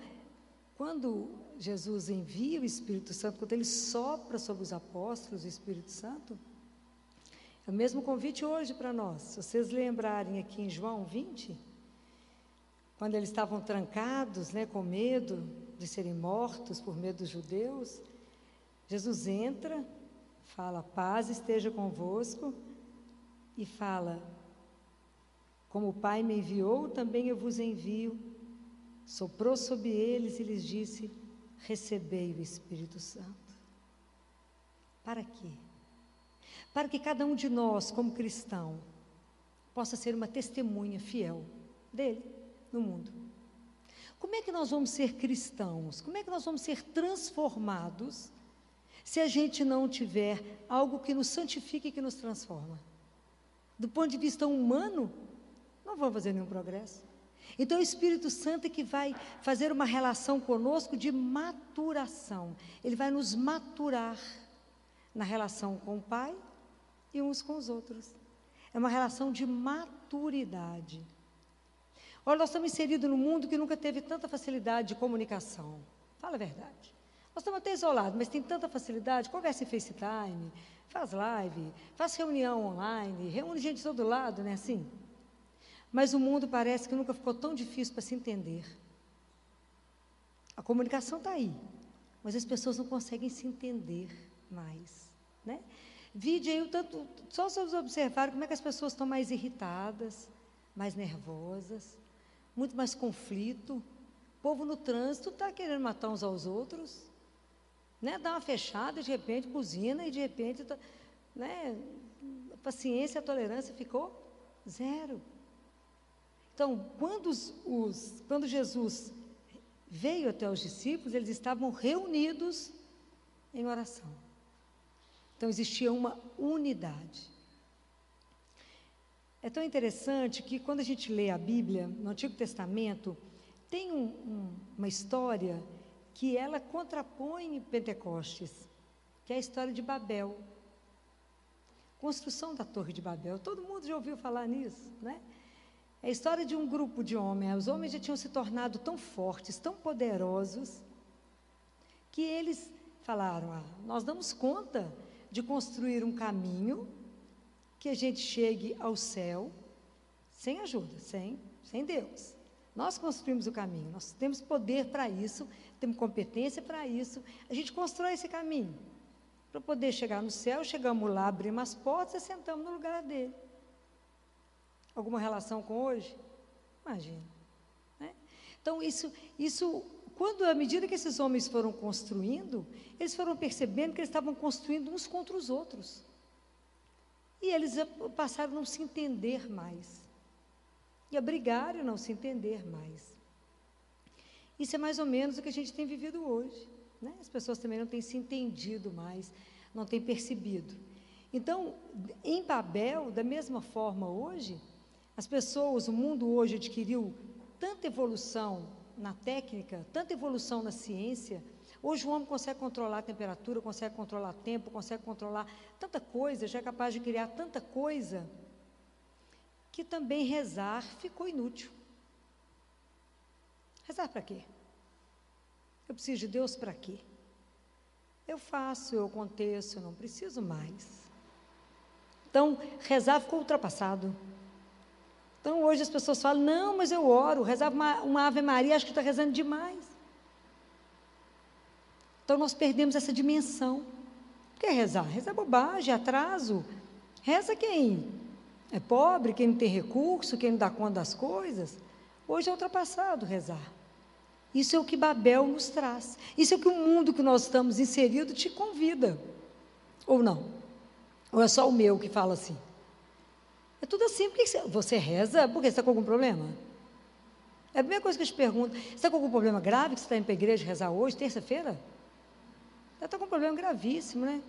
quando Jesus envia o Espírito Santo, quando Ele sopra sobre os apóstolos o Espírito Santo, é o mesmo convite hoje para nós. Se vocês lembrarem aqui em João 20, quando eles estavam trancados, né, com medo de serem mortos por medo dos judeus, Jesus entra, fala, paz esteja convosco, e fala, como o Pai me enviou, também eu vos envio. Soprou sobre eles e lhes disse, recebei o Espírito Santo. Para quê? Para que cada um de nós, como cristão, possa ser uma testemunha fiel dele no mundo. Como é que nós vamos ser cristãos? Como é que nós vamos ser transformados se a gente não tiver algo que nos santifique e que nos transforma? Do ponto de vista humano, não vamos fazer nenhum progresso. Então o Espírito Santo é que vai fazer uma relação conosco de maturação. Ele vai nos maturar na relação com o Pai e uns com os outros. É uma relação de maturidade. Olha, nós estamos inseridos num mundo que nunca teve tanta facilidade de comunicação. Fala a verdade. Nós estamos até isolados, mas tem tanta facilidade. Conversa em FaceTime, faz live, faz reunião online, reúne gente de todo lado, não é assim? Mas o mundo parece que nunca ficou tão difícil para se entender. A comunicação está aí, mas as pessoas não conseguem se entender mais, né? Vide aí, só vocês observaram como é que as pessoas estão mais irritadas, mais nervosas, muito mais conflito. O povo no trânsito está querendo matar uns aos outros, né? Dá uma fechada, de repente buzina, e de repente, né? A paciência, a tolerância ficou zero. Então, quando Jesus veio até os discípulos, eles estavam reunidos em oração. Então, existia uma unidade. É tão interessante que, quando a gente lê a Bíblia, no Antigo Testamento, tem uma história que ela contrapõe Pentecostes, que é a história de Babel. Construção da Torre de Babel. Todo mundo já ouviu falar nisso, né? É a história de um grupo de homens. Os homens já tinham se tornado tão fortes, tão poderosos, que eles falaram: nós damos conta de construir um caminho que a gente chegue ao céu sem ajuda, sem Deus. Nós construímos o caminho, nós temos poder para isso, temos competência para isso. A gente constrói esse caminho para poder chegar no céu. Chegamos lá, abrimos as portas e sentamos no lugar dele. Alguma relação com hoje? Imagina, né? Então, isso, quando, à medida que esses homens foram construindo, eles foram percebendo que eles estavam construindo uns contra os outros. E eles passaram a não se entender mais. E a brigar e não se entender mais. Isso é mais ou menos o que a gente tem vivido hoje, né? As pessoas também não têm se entendido mais, não têm percebido. Então, em Babel, da mesma forma hoje, as pessoas, o mundo hoje adquiriu tanta evolução na técnica, tanta evolução na ciência. Hoje o homem consegue controlar a temperatura, consegue controlar o tempo, consegue controlar tanta coisa, já é capaz de criar tanta coisa, que também rezar ficou inútil. Rezar para quê? Eu preciso de Deus para quê? Eu faço, eu aconteço, eu não preciso mais. Então, rezar ficou ultrapassado. Então, hoje as pessoas falam: não, mas eu oro, rezava uma Ave Maria, acho que está rezando demais. Então, nós perdemos essa dimensão. O que é rezar? Rezar é bobagem, atraso. Reza quem é pobre, quem não tem recurso, quem não dá conta das coisas. Hoje é ultrapassado rezar. Isso é o que Babel nos traz. Isso é o que o mundo que nós estamos inseridos te convida. Ou não? Ou é só o meu que fala assim? É tudo assim. Por que você reza? Por quê? Você está com algum problema? É a primeira coisa que eu te pergunto. Você está com algum problema grave que você está indo para a igreja rezar hoje, terça-feira? Você está com um problema gravíssimo, né?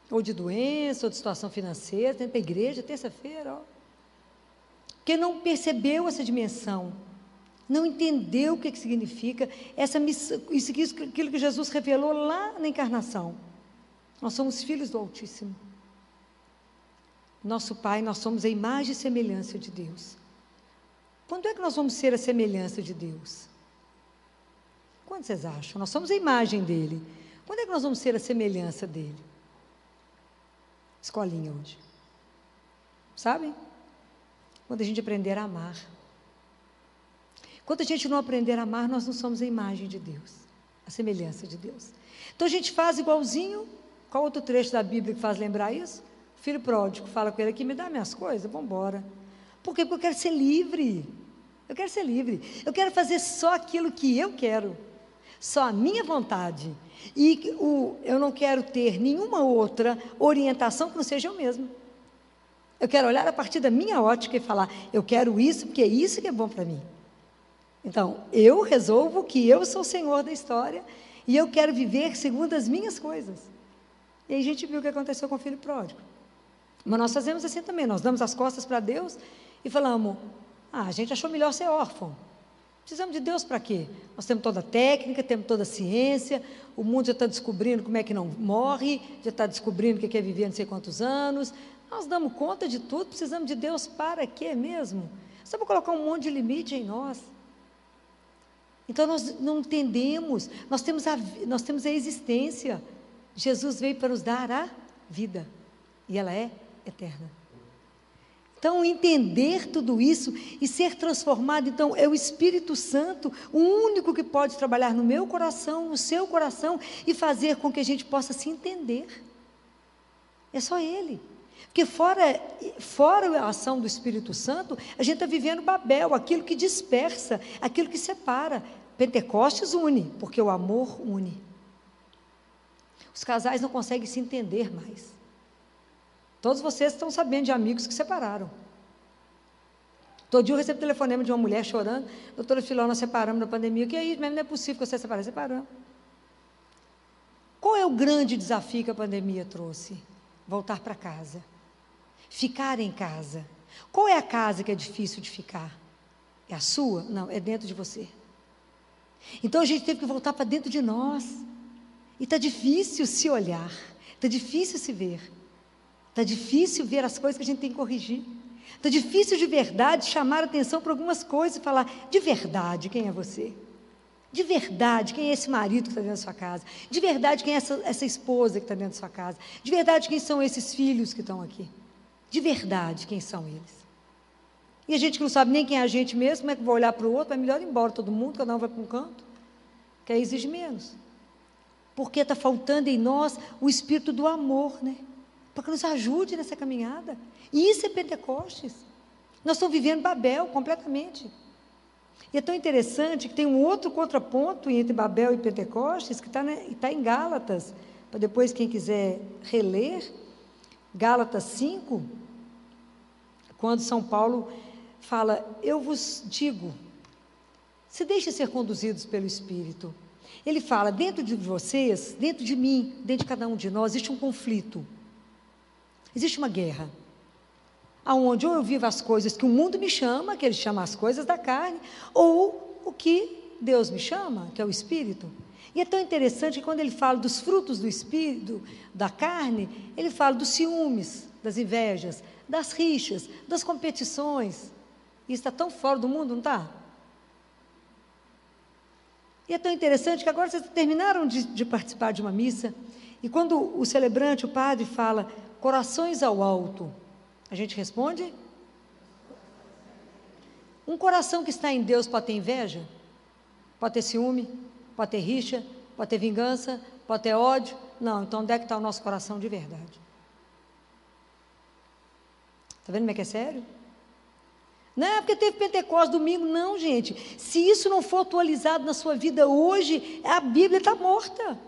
Ou de doença, ou de situação financeira, está indo para a igreja, terça-feira, ó. Porque não percebeu essa dimensão, não entendeu o que significa essa missão, aquilo que Jesus revelou lá na encarnação. Nós somos filhos do Altíssimo. Nosso Pai, nós somos a imagem e semelhança de Deus. Quando é que nós vamos ser a semelhança de Deus? Quando vocês acham? Nós somos a imagem dele. Quando é que nós vamos ser a semelhança dele? Escolinha hoje. Sabe? Quando a gente aprender a amar. Quando a gente não aprender a amar, nós não somos a imagem de Deus, a semelhança de Deus. Então a gente faz igualzinho. Qual outro trecho da Bíblia que faz lembrar isso? O filho pródigo fala com ele aqui: me dá minhas coisas, vamos embora. Por quê? Porque eu quero ser livre. Eu quero ser livre. Eu quero fazer só aquilo que eu quero. Só a minha vontade. E eu não quero ter nenhuma outra orientação que não seja eu mesmo. Eu quero olhar a partir da minha ótica e falar: eu quero isso, porque é isso que é bom para mim. Então, eu resolvo que eu sou o Senhor da história e eu quero viver segundo as minhas coisas. E aí a gente viu o que aconteceu com o filho pródigo. Mas nós fazemos assim também, nós damos as costas para Deus e falamos: a gente achou melhor ser órfão. Precisamos de Deus para quê? Nós temos toda a técnica, temos toda a ciência, o mundo já está descobrindo como é que não morre, já está descobrindo o que é viver não sei quantos anos. Nós damos conta de tudo, precisamos de Deus para quê mesmo? Só para colocar um monte de limite em nós. Então nós não entendemos, nós temos a existência. Jesus veio para nos dar a vida, e ela é eterna. Então, entender tudo isso e ser transformado, então, é o Espírito Santo, o único que pode trabalhar no meu coração, no seu coração, e fazer com que a gente possa se entender. É só Ele. Porque fora a ação do Espírito Santo, a gente está vivendo Babel, aquilo que dispersa, aquilo que separa. Pentecostes une, porque o amor une. Os casais não conseguem se entender mais. Todos vocês estão sabendo de amigos que separaram. Todo dia eu recebo telefonema de uma mulher chorando: doutora Filó, nós separamos na pandemia. O que é isso? Mesmo não é possível que você separe. Separamos. Qual é o grande desafio que a pandemia trouxe? Voltar para casa. Ficar em casa. Qual é a casa que é difícil de ficar? É a sua? Não, é dentro de você. Então a gente teve que voltar para dentro de nós. E está difícil se olhar. Está difícil se ver. Está difícil ver as coisas que a gente tem que corrigir. Está difícil de verdade chamar a atenção para algumas coisas e falar: de verdade, quem é você? De verdade, quem é esse marido que está dentro da sua casa? De verdade, quem é essa esposa que está dentro da sua casa? De verdade, quem são esses filhos que estão aqui? De verdade, quem são eles? E a gente que não sabe nem quem é a gente mesmo, como é que vai olhar para o outro? É melhor ir embora todo mundo, cada um vai para um canto, que aí exige menos. Porque está faltando em nós o espírito do amor, né? Para que nos ajude nessa caminhada. E isso é Pentecostes. Nós estamos vivendo Babel completamente. E é tão interessante que tem um outro contraponto entre Babel e Pentecostes, que está em Gálatas, para depois quem quiser reler, Gálatas 5, quando São Paulo fala: eu vos digo, se deixem ser conduzidos pelo Espírito. Ele fala: dentro de vocês, dentro de mim, dentro de cada um de nós, existe um conflito. Existe uma guerra, aonde ou eu vivo as coisas que o mundo me chama, que ele chama as coisas da carne, ou o que Deus me chama, que é o Espírito. E é tão interessante que quando ele fala dos frutos do Espírito, da carne, ele fala dos ciúmes, das invejas, das rixas, das competições. Isso está tão fora do mundo, não está? E é tão interessante que agora vocês terminaram de participar de uma missa, e quando o celebrante, o padre, fala: corações ao alto, a gente responde: um coração que está em Deus pode ter inveja? Pode ter ciúme? Pode ter rixa? Pode ter vingança? Pode ter ódio? Não, então onde é que está o nosso coração de verdade? Está vendo como é que é sério? Não é porque teve Pentecostes domingo, não, gente. Se isso não for atualizado na sua vida hoje, a Bíblia está morta.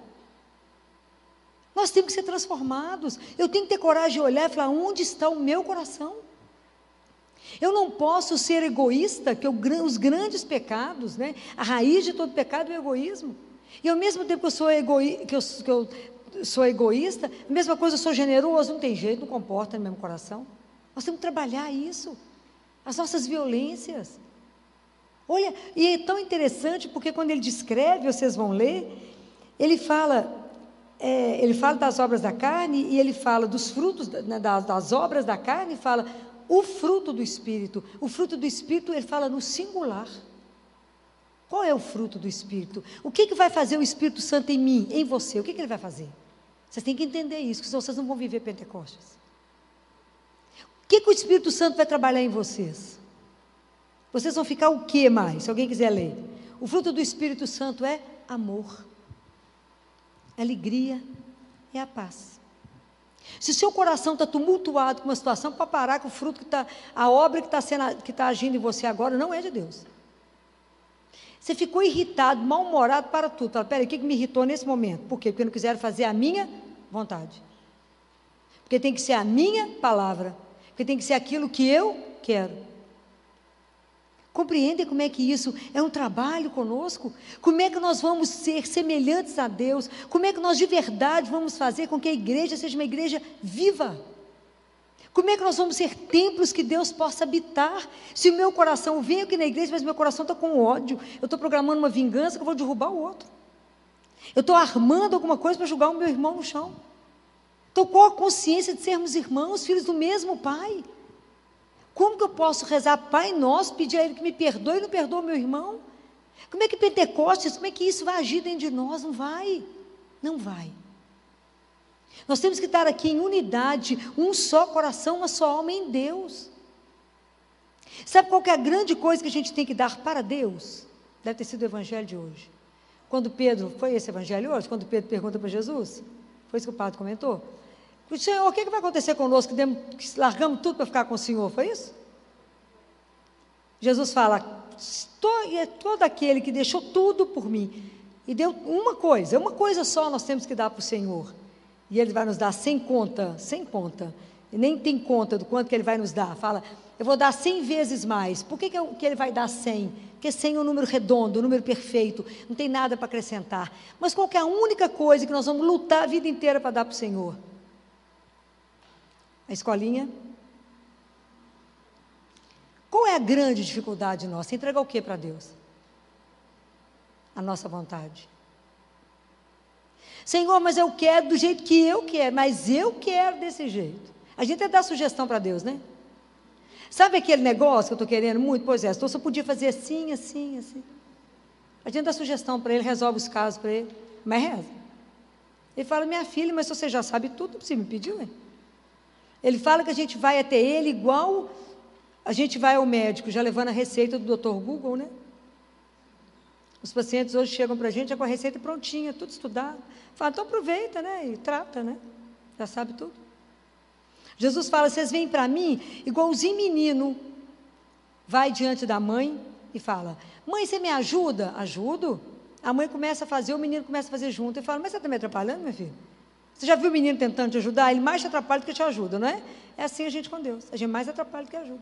Nós temos que ser transformados. Eu tenho que ter coragem de olhar e falar: onde está o meu coração? Eu não posso ser egoísta, que os grandes pecados, né, a raiz de todo pecado é o egoísmo. E ao mesmo tempo que eu sou egoísta, a mesma coisa, eu sou generoso, não tem jeito, não comporta no mesmo coração. Nós temos que trabalhar isso, as nossas violências. Olha, e é tão interessante, porque quando ele descreve, vocês vão ler, ele fala das obras da carne, e ele fala dos frutos, né, das obras da carne, e fala o fruto do Espírito. O fruto do Espírito, ele fala no singular. Qual é o fruto do Espírito? O que vai fazer o Espírito Santo em mim, em você? O que ele vai fazer? Vocês têm que entender isso, senão vocês não vão viver Pentecostes. O que o Espírito Santo vai trabalhar em vocês? Vocês vão ficar o que mais? Se alguém quiser ler. O fruto do Espírito Santo é amor, alegria e a paz. Se o seu coração está tumultuado com uma situação, para parar com o fruto a obra que está agindo em você agora não é de Deus. Você ficou irritado, mal-humorado, para tudo. Fala: peraí, o que me irritou nesse momento? Por quê? Porque não quiseram fazer a minha vontade. Porque tem que ser a minha palavra. Porque tem que ser aquilo que eu quero. Compreendem como é que isso é um trabalho conosco? Como é que nós vamos ser semelhantes a Deus? Como é que nós de verdade vamos fazer com que a igreja seja uma igreja viva? Como é que nós vamos ser templos que Deus possa habitar? Se o meu coração, vem aqui na igreja, mas meu coração está com ódio, eu estou programando uma vingança que eu vou derrubar o outro. Eu estou armando alguma coisa para julgar o meu irmão no chão. Estou com a consciência de sermos irmãos, filhos do mesmo Pai. Como que eu posso rezar Pai Nosso, pedir a Ele que me perdoe e não perdoa o meu irmão? Como é que Pentecostes, como é que isso vai agir dentro de nós? Não vai, não vai. Nós temos que estar aqui em unidade, um só coração, uma só alma em Deus. Sabe qual que é a grande coisa que a gente tem que dar para Deus? Deve ter sido o evangelho de hoje. Quando Pedro, foi esse evangelho hoje? Quando Pedro pergunta para Jesus? Foi isso que o padre comentou? Senhor, o que vai acontecer conosco que largamos tudo para ficar com o Senhor? Foi isso? Jesus fala, todo aquele que deixou tudo por mim, e deu uma coisa só nós temos que dar para o Senhor, e Ele vai nos dar sem conta, e nem tem conta do quanto que Ele vai nos dar. Fala, eu vou dar 100 vezes mais. Por que Ele vai dar 100? Porque 100 é um número redondo, um número perfeito, não tem nada para acrescentar. Mas qual que é a única coisa que nós vamos lutar a vida inteira para dar para o Senhor? A escolinha. Qual é a grande dificuldade nossa? Entregar o que para Deus? A nossa vontade. Senhor, mas eu quero do jeito que eu quero, mas eu quero desse jeito. A gente até dá sugestão para Deus, né? Sabe aquele negócio que eu estou querendo muito? Pois é, então você podia fazer assim, assim, assim. A gente dá sugestão para Ele, resolve os casos para Ele, mas reza. Ele fala, minha filha, mas você já sabe tudo, você me pediu, hein? Ele fala que a gente vai até Ele igual a gente vai ao médico, já levando a receita do Dr. Google, né? Os pacientes hoje chegam para a gente já com a receita prontinha, tudo estudado. Fala, então aproveita, né? E trata, né? Já sabe tudo. Jesus fala, vocês vêm para mim igualzinho menino. Vai diante da mãe e fala, mãe, você me ajuda? Ajudo. A mãe começa a fazer, o menino começa a fazer junto. Ele fala, mas você está me atrapalhando, minha filha? Você já viu o menino tentando te ajudar? Ele mais te atrapalha do que te ajuda, não é? É assim a gente com Deus. A gente mais atrapalha do que ajuda.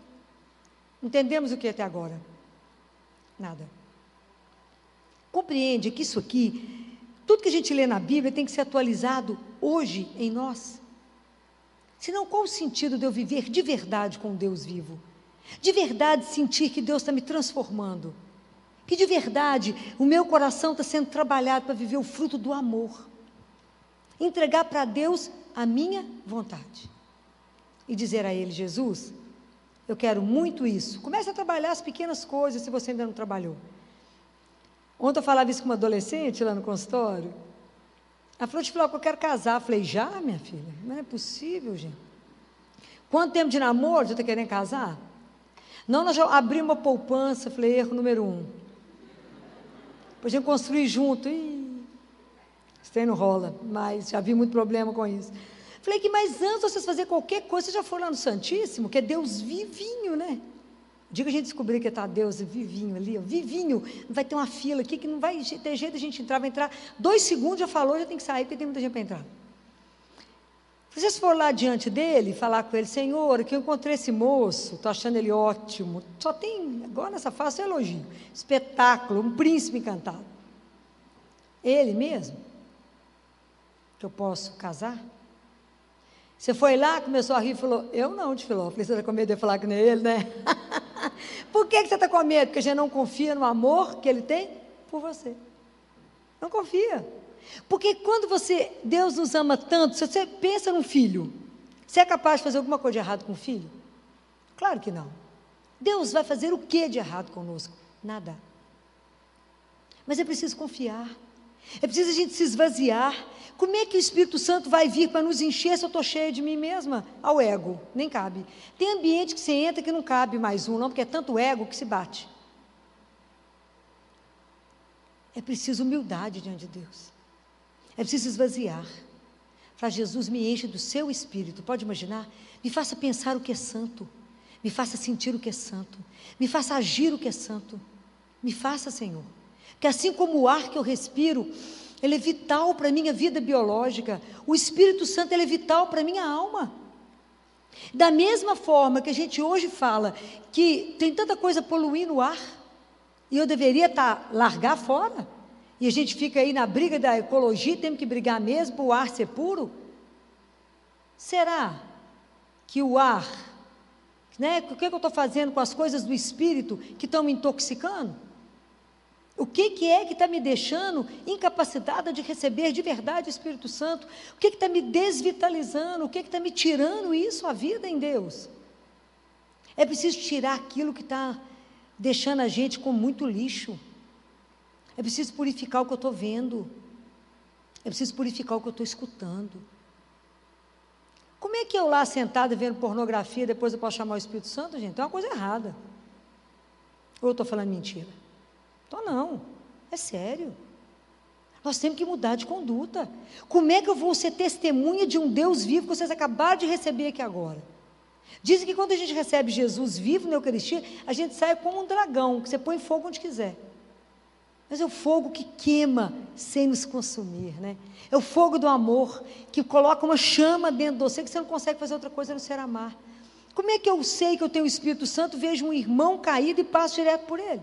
Entendemos o que até agora? Nada. Compreende que isso aqui, tudo que a gente lê na Bíblia tem que ser atualizado hoje em nós. Senão, qual o sentido de eu viver de verdade com Deus vivo? De verdade sentir que Deus está me transformando. Que de verdade o meu coração está sendo trabalhado para viver o fruto do amor. Entregar para Deus a minha vontade. E dizer a Ele, Jesus, eu quero muito isso. Comece a trabalhar as pequenas coisas, se você ainda não trabalhou. Ontem eu falava isso com uma adolescente lá no consultório. Ela falou, eu quero casar. Eu falei, já, minha filha? Não é possível, gente. Quanto tempo de namoro já está querendo casar? Não, nós já abrimos uma poupança. Eu falei, erro número 1. Depois a gente construir junto. Isso aí não rola, mas já vi muito problema com isso. Falei que, mas antes de vocês fazerem qualquer coisa, vocês já foram lá no Santíssimo, que é Deus vivinho, né? O dia que a gente descobrir que está Deus vivinho ali, ó, vivinho, não vai ter uma fila aqui, que não vai ter jeito de a gente entrar, vai entrar 2 segundos, já falou, já tem que sair, porque tem muita gente para entrar. Se vocês forem lá diante dele, falar com ele, Senhor, que eu encontrei esse moço, estou achando ele ótimo, só tem, agora nessa fase, um elogio, espetáculo, um príncipe encantado. Ele mesmo, que eu posso casar? Você foi lá, começou a rir e falou, eu não, te falou. Falei, você está com medo de falar que nem ele, né? Por que você está com medo? Porque a gente não confia no amor que ele tem por você. Não confia. Porque quando Deus nos ama tanto, se você pensa num filho, você é capaz de fazer alguma coisa de errado com o filho? Claro que não. Deus vai fazer o que de errado conosco? Nada. Mas é preciso confiar. É preciso a gente se esvaziar. Como é que o Espírito Santo vai vir para nos encher se eu estou cheia de mim mesma? Ao ego, nem cabe. Tem ambiente que você entra que não cabe mais um, não, porque é tanto ego que se bate. É preciso humildade diante de Deus. É preciso esvaziar. Falar, Jesus, me enche do seu Espírito. Pode imaginar? Me faça pensar o que é santo. Me faça sentir o que é santo. Me faça agir o que é santo. Me faça, Senhor. Porque assim como o ar que eu respiro, ele é vital para a minha vida biológica, o Espírito Santo ele é vital para a minha alma. Da mesma forma que a gente hoje fala que tem tanta coisa poluindo o ar, e eu deveria largar fora, e a gente fica aí na briga da ecologia, temos que brigar mesmo para o ar ser puro. Será que o ar, né, o que eu estou fazendo com as coisas do Espírito que estão me intoxicando? O que é que está me deixando incapacitada de receber de verdade o Espírito Santo? O que está me desvitalizando? O que está me tirando isso, a vida em Deus? É preciso tirar aquilo que está deixando a gente com muito lixo. É preciso purificar o que eu estou vendo. É preciso purificar o que eu estou escutando. Como é que eu lá sentada vendo pornografia, depois eu posso chamar o Espírito Santo, gente? Tem uma coisa errada. Ou eu estou falando mentira? Então não, é sério. Nós temos que mudar de conduta. Como é que eu vou ser testemunha de um Deus vivo que vocês acabaram de receber aqui agora? Dizem que quando a gente recebe Jesus vivo na Eucaristia, a gente sai como um dragão, que você põe fogo onde quiser. Mas é o fogo que queima sem nos consumir, né? É o fogo do amor, que coloca uma chama dentro de você, que você não consegue fazer outra coisa a não ser amar. Como é que eu sei que eu tenho o Espírito Santo, vejo um irmão caído e passo direto por ele?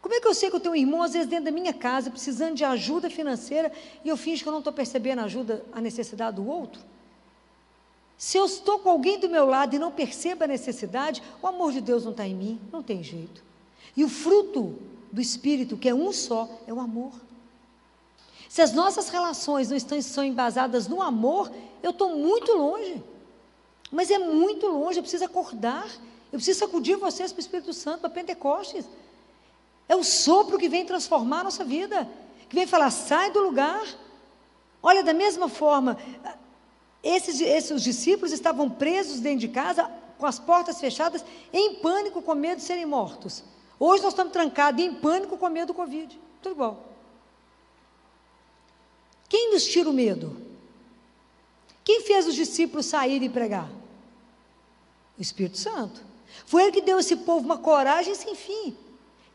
Como é que eu sei que eu tenho um irmão, às vezes dentro da minha casa, precisando de ajuda financeira, e eu finjo que eu não estou percebendo a necessidade do outro? Se eu estou com alguém do meu lado e não percebo a necessidade, o amor de Deus não está em mim, não tem jeito. E o fruto do Espírito, que é um só, é o amor. Se as nossas relações não são embasadas no amor, eu estou muito longe. Mas é muito longe, eu preciso acordar, eu preciso sacudir vocês para o Espírito Santo, para Pentecostes. É o sopro que vem transformar a nossa vida, que vem falar, sai do lugar. Olha, da mesma forma, esses discípulos estavam presos dentro de casa, com as portas fechadas, em pânico, com medo de serem mortos. Hoje nós estamos trancados em pânico, com medo do Covid, tudo igual. Quem nos tira o medo? Quem fez os discípulos saírem e pregar? O Espírito Santo. Foi ele que deu a esse povo uma coragem sem fim.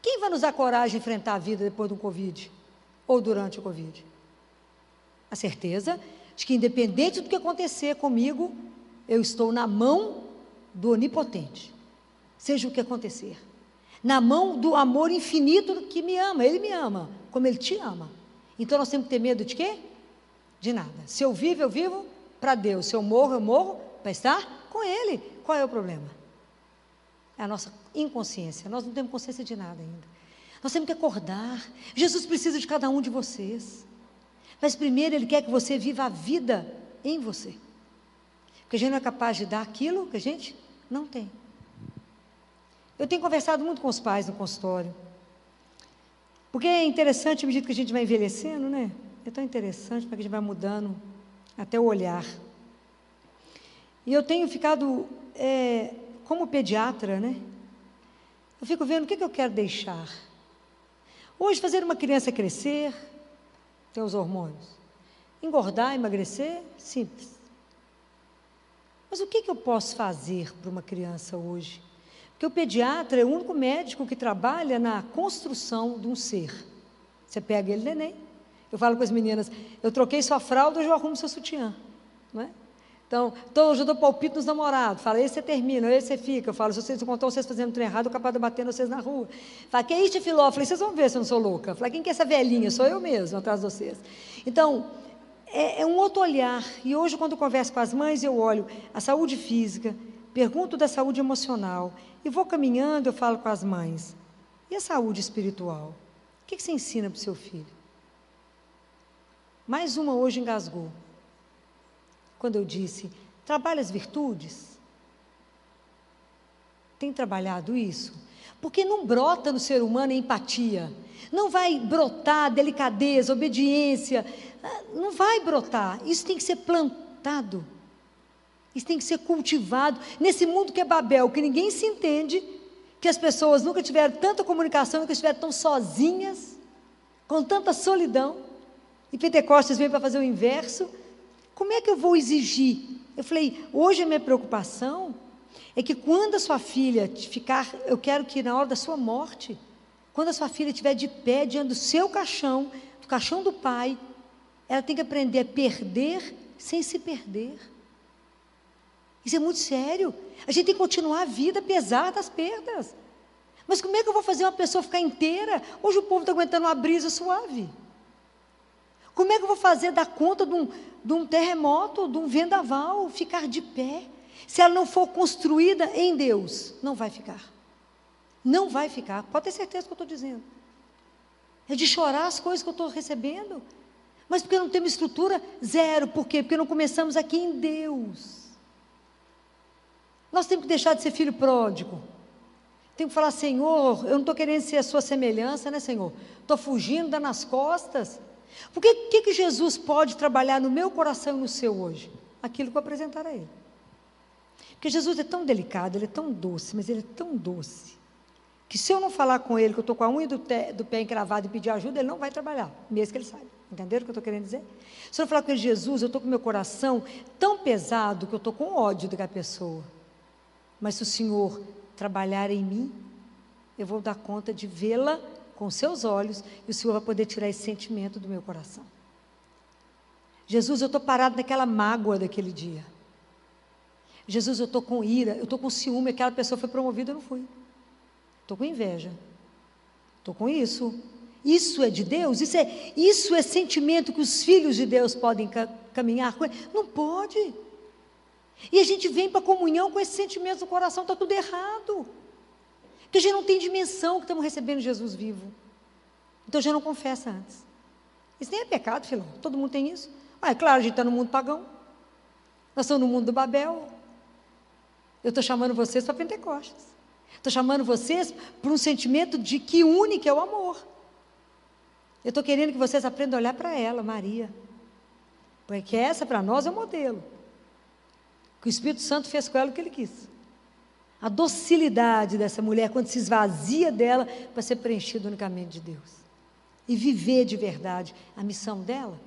Quem vai nos dar coragem de enfrentar a vida depois do Covid? Ou durante o Covid? A certeza de que, independente do que acontecer comigo, eu estou na mão do Onipotente. Seja o que acontecer. Na mão do amor infinito que me ama. Ele me ama, como Ele te ama. Então nós temos que ter medo de quê? De nada. Se eu vivo para Deus. Se eu morro para estar com Ele. Qual é o problema? É a nossa inconsciência. Nós não temos consciência de nada ainda. Nós temos que acordar. Jesus precisa de cada um de vocês. Mas primeiro Ele quer que você viva a vida em você. Porque a gente não é capaz de dar aquilo que a gente não tem. Eu tenho conversado muito com os pais no consultório. Porque é interessante, à medida que a gente vai envelhecendo, né? É tão interessante, porque a gente vai mudando até o olhar. E eu tenho ficado, como pediatra, né? Eu fico vendo o que eu quero deixar. Hoje, fazer uma criança crescer, tem os hormônios. Engordar, emagrecer, simples. Mas o que eu posso fazer para uma criança hoje? Porque o pediatra é o único médico que trabalha na construção de um ser. Você pega ele, neném. Eu falo com as meninas, eu troquei sua fralda, eu já arrumo seu sutiã. Não é? Então eu dou palpite nos namorados. Fala, esse você termina, esse você fica. Eu falo, se vocês encontrar vocês fazendo trem errado, eu capaz de bater vocês na rua. Fala, que é isso, filó? Eu falei, vocês vão ver se eu não sou louca. Fala, quem que é essa velhinha? Sou eu mesmo, atrás de vocês. Então, é um outro olhar. E hoje, quando eu converso com as mães, eu olho a saúde física, pergunto da saúde emocional, e vou caminhando, eu falo com as mães. E a saúde espiritual? O que você ensina para o seu filho? Mais uma hoje engasgou. Quando eu disse, trabalha as virtudes? Tem trabalhado isso? Porque não brota no ser humano a empatia. Não vai brotar delicadeza, obediência. Não vai brotar. Isso tem que ser plantado. Isso tem que ser cultivado. Nesse mundo que é Babel, que ninguém se entende, que as pessoas nunca tiveram tanta comunicação, nunca estiveram tão sozinhas, com tanta solidão. E Pentecostes veio para fazer o inverso. Como é que eu vou exigir? Eu falei, hoje a minha preocupação é que quando a sua filha ficar, eu quero que na hora da sua morte, quando a sua filha estiver de pé diante do seu caixão, do caixão do pai, ela tem que aprender a perder sem se perder. Isso é muito sério. A gente tem que continuar a vida apesar das perdas. Mas como é que eu vou fazer uma pessoa ficar inteira? Hoje o povo está aguentando uma brisa suave. Como é que eu vou fazer dar conta de um terremoto, de um vendaval, ficar de pé? Se ela não for construída em Deus, não vai ficar. Não vai ficar. Pode ter certeza do que eu estou dizendo. É de chorar as coisas que eu estou recebendo. Mas porque não temos estrutura? Zero. Por quê? Porque não começamos aqui em Deus. Nós temos que deixar de ser filho pródigo. Temos que falar, Senhor, eu não estou querendo ser a sua semelhança, né, Senhor? Estou fugindo, dando nas costas. Porque o que Jesus pode trabalhar no meu coração e no seu hoje? Aquilo que eu apresentar a Ele. Porque Jesus é tão delicado, Ele é tão doce, mas Ele é tão doce, que se eu não falar com ele, que eu estou com a unha do pé encravada e pedir ajuda, ele não vai trabalhar, mesmo que ele saiba. Entenderam o que eu estou querendo dizer? Se eu falar com ele, Jesus, eu estou com meu coração tão pesado que eu estou com ódio daquela pessoa. Mas se o Senhor trabalhar em mim, eu vou dar conta de vê-la com seus olhos e o Senhor vai poder tirar esse sentimento do meu coração. Jesus, eu estou parado naquela mágoa daquele dia. Jesus, eu estou com ira, eu estou com ciúme, aquela pessoa foi promovida, eu não fui. Estou com inveja. Estou com isso. Isso é de Deus? Isso é sentimento que os filhos de Deus podem caminhar com ele? Não pode. E a gente vem para a comunhão com esses sentimentos no coração, está tudo errado. Porque a gente não tem dimensão que estamos recebendo Jesus vivo. Então a gente não confessa antes. Isso nem é pecado, filho. Todo mundo tem isso. É claro, a gente está no mundo pagão. Nós estamos no mundo do Babel. Eu estou chamando vocês para Pentecostes. Estou chamando vocês para um sentimento de que une, que é o amor. Eu estou querendo que vocês aprendam a olhar para ela, Maria. Porque essa para nós é o modelo. Que o Espírito Santo fez com ela o que ele quis. A docilidade dessa mulher, quando se esvazia dela, para ser preenchida unicamente de Deus. E viver de verdade a missão dela.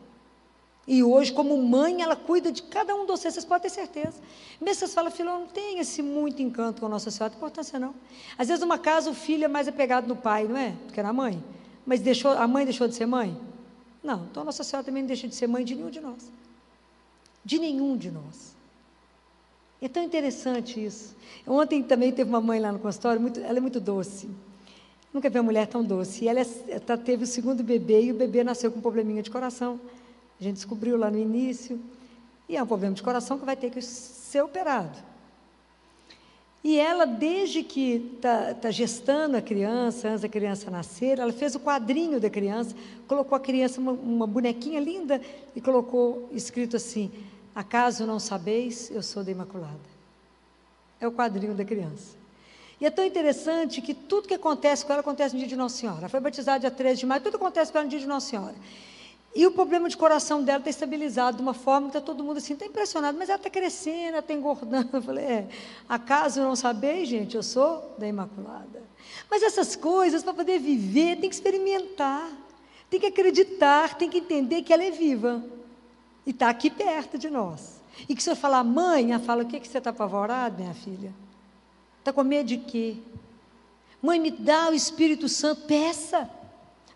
E hoje, como mãe, ela cuida de cada um de vocês podem ter certeza. Mesmo vocês falam, filho, não tem esse muito encanto com a Nossa Senhora, não tem importância não. Às vezes, numa casa, o filho é mais apegado no pai, não é? Do que na mãe. Mas a mãe deixou de ser mãe? Não, então a Nossa Senhora também não deixa de ser mãe de nenhum de nós. De nenhum de nós. É tão interessante isso. Ontem também teve uma mãe lá no consultório, ela é muito doce. Nunca vi uma mulher tão doce. E ela teve o segundo bebê, e o bebê nasceu com um probleminha de coração. A gente descobriu lá no início. E é um problema de coração que vai ter que ser operado. E ela, desde que está gestando a criança, antes da criança nascer, ela fez o quadrinho da criança, colocou a criança, uma bonequinha linda, e colocou escrito assim: acaso não sabeis, eu sou da Imaculada. É o quadrinho da criança. E é tão interessante que tudo que acontece com ela, acontece no dia de Nossa Senhora. Ela foi batizada dia 13 de maio, tudo acontece com ela no dia de Nossa Senhora. E o problema de coração dela está estabilizado de uma forma que está todo mundo assim, está impressionado, mas ela está crescendo, ela está engordando. Eu falei, acaso não sabeis, gente, eu sou da Imaculada. Mas essas coisas, para poder viver, tem que experimentar, tem que acreditar, tem que entender que ela é viva. E está aqui perto de nós. E que se eu falar, mãe, ela fala, o que você está apavorada, minha filha? Está com medo de quê? Mãe, me dá o Espírito Santo, peça.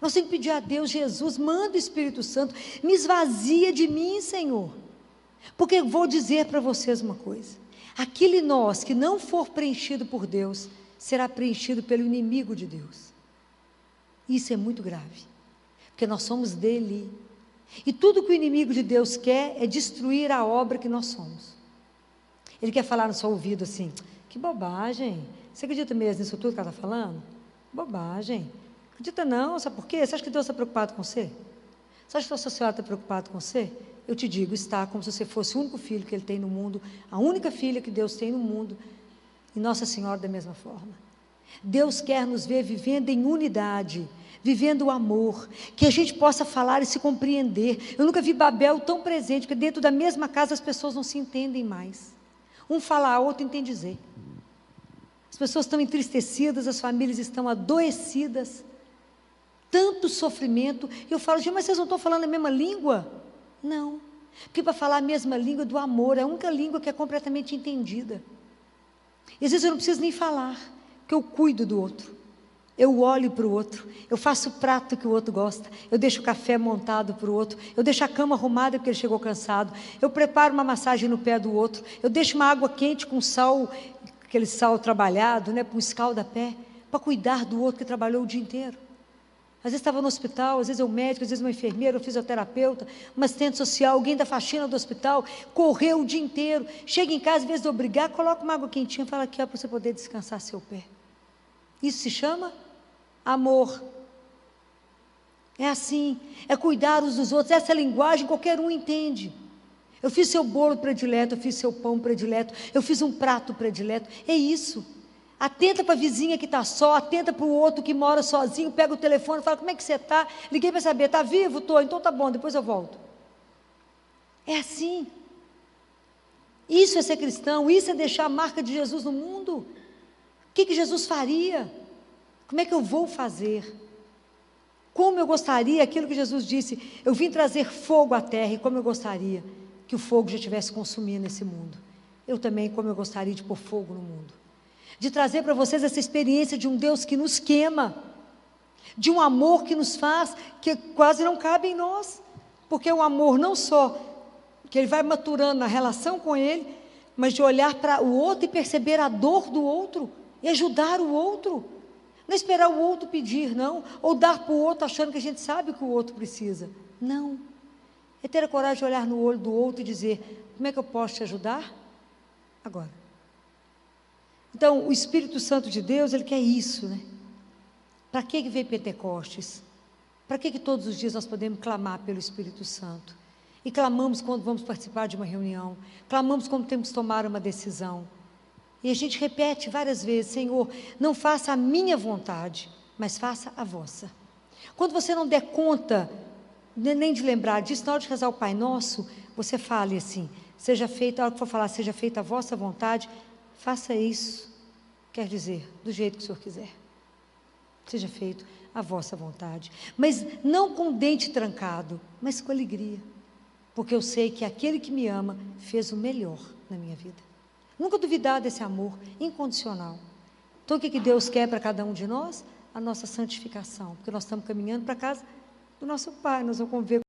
Nós temos que pedir a Deus, Jesus, manda o Espírito Santo, me esvazia de mim, Senhor. Porque eu vou dizer para vocês uma coisa, aquele nós que não for preenchido por Deus, será preenchido pelo inimigo de Deus. Isso é muito grave, porque nós somos dele. E tudo que o inimigo de Deus quer é destruir a obra que nós somos. Ele quer falar no seu ouvido assim, que bobagem, você acredita mesmo nisso tudo que ela está falando? Bobagem. Acredita não, sabe por quê? Você acha que Deus está preocupado com você? Você acha que a Nossa Senhora está preocupada com você? Eu te digo, está como se você fosse o único filho que Ele tem no mundo, a única filha que Deus tem no mundo, e Nossa Senhora da mesma forma. Deus quer nos ver vivendo em unidade, vivendo o amor, que a gente possa falar e se compreender. Eu nunca vi Babel tão presente, porque dentro da mesma casa as pessoas não se entendem mais. Um fala, o outro entende dizer. As pessoas estão entristecidas, as famílias estão adoecidas, tanto sofrimento. Eu falo, gente, mas vocês não estão falando a mesma língua? Não, porque para falar a mesma língua do amor, é a única língua que é completamente entendida. E às vezes eu não preciso nem falar, porque eu cuido do outro, eu olho para o outro, eu faço o prato que o outro gosta, eu deixo o café montado para o outro, eu deixo a cama arrumada porque ele chegou cansado, eu preparo uma massagem no pé do outro, eu deixo uma água quente com sal, aquele sal trabalhado, para um escalda-pé, para cuidar do outro que trabalhou o dia inteiro. Às vezes estava no hospital, às vezes é um médico, às vezes uma enfermeira, um fisioterapeuta, uma assistente social, alguém da faxina do hospital, correu o dia inteiro, chega em casa, às vezes de obrigar, coloca uma água quentinha, fala aqui, para você poder descansar seu pé. Isso se chama amor. É assim, é cuidar uns dos outros, essa linguagem qualquer um entende. Eu fiz seu bolo predileto, eu fiz seu pão predileto, eu fiz um prato predileto, é isso. Atenta para a vizinha que está só, atenta para o outro que mora sozinho, pega o telefone e fala, como é que você está? Liguei para saber, está vivo? Estou, então está bom, depois eu volto. É assim. Isso é ser cristão, isso é deixar a marca de Jesus no mundo. O que Jesus faria? Como é que eu vou fazer? Como eu gostaria, aquilo que Jesus disse, eu vim trazer fogo à terra, e como eu gostaria que o fogo já estivesse consumindo esse mundo. Eu também, como eu gostaria de pôr fogo no mundo. De trazer para vocês essa experiência de um Deus que nos queima, de um amor que nos faz, que quase não cabe em nós, porque o amor não só, que ele vai maturando na relação com ele, mas de olhar para o outro e perceber a dor do outro, e ajudar o outro, não esperar o outro pedir, não, ou dar para o outro achando que a gente sabe o que o outro precisa, não, é ter a coragem de olhar no olho do outro e dizer, como é que eu posso te ajudar? Agora. Então, o Espírito Santo de Deus, ele quer isso, né? Para que veio Pentecostes? Para que todos os dias nós podemos clamar pelo Espírito Santo? E clamamos quando vamos participar de uma reunião, clamamos quando temos que tomar uma decisão. E a gente repete várias vezes, Senhor, não faça a minha vontade, mas faça a vossa. Quando você não der conta, nem de lembrar disso, na hora de rezar o Pai Nosso, você fale assim, seja feita, a hora que for falar, seja feita a vossa vontade, faça isso, quer dizer, do jeito que o Senhor quiser. Seja feito a vossa vontade, mas não com o dente trancado, mas com alegria, porque eu sei que aquele que me ama fez o melhor na minha vida. Nunca duvidar desse amor incondicional. Então o que Deus quer para cada um de nós? A nossa santificação, porque nós estamos caminhando para a casa do nosso Pai, nós vamos conviver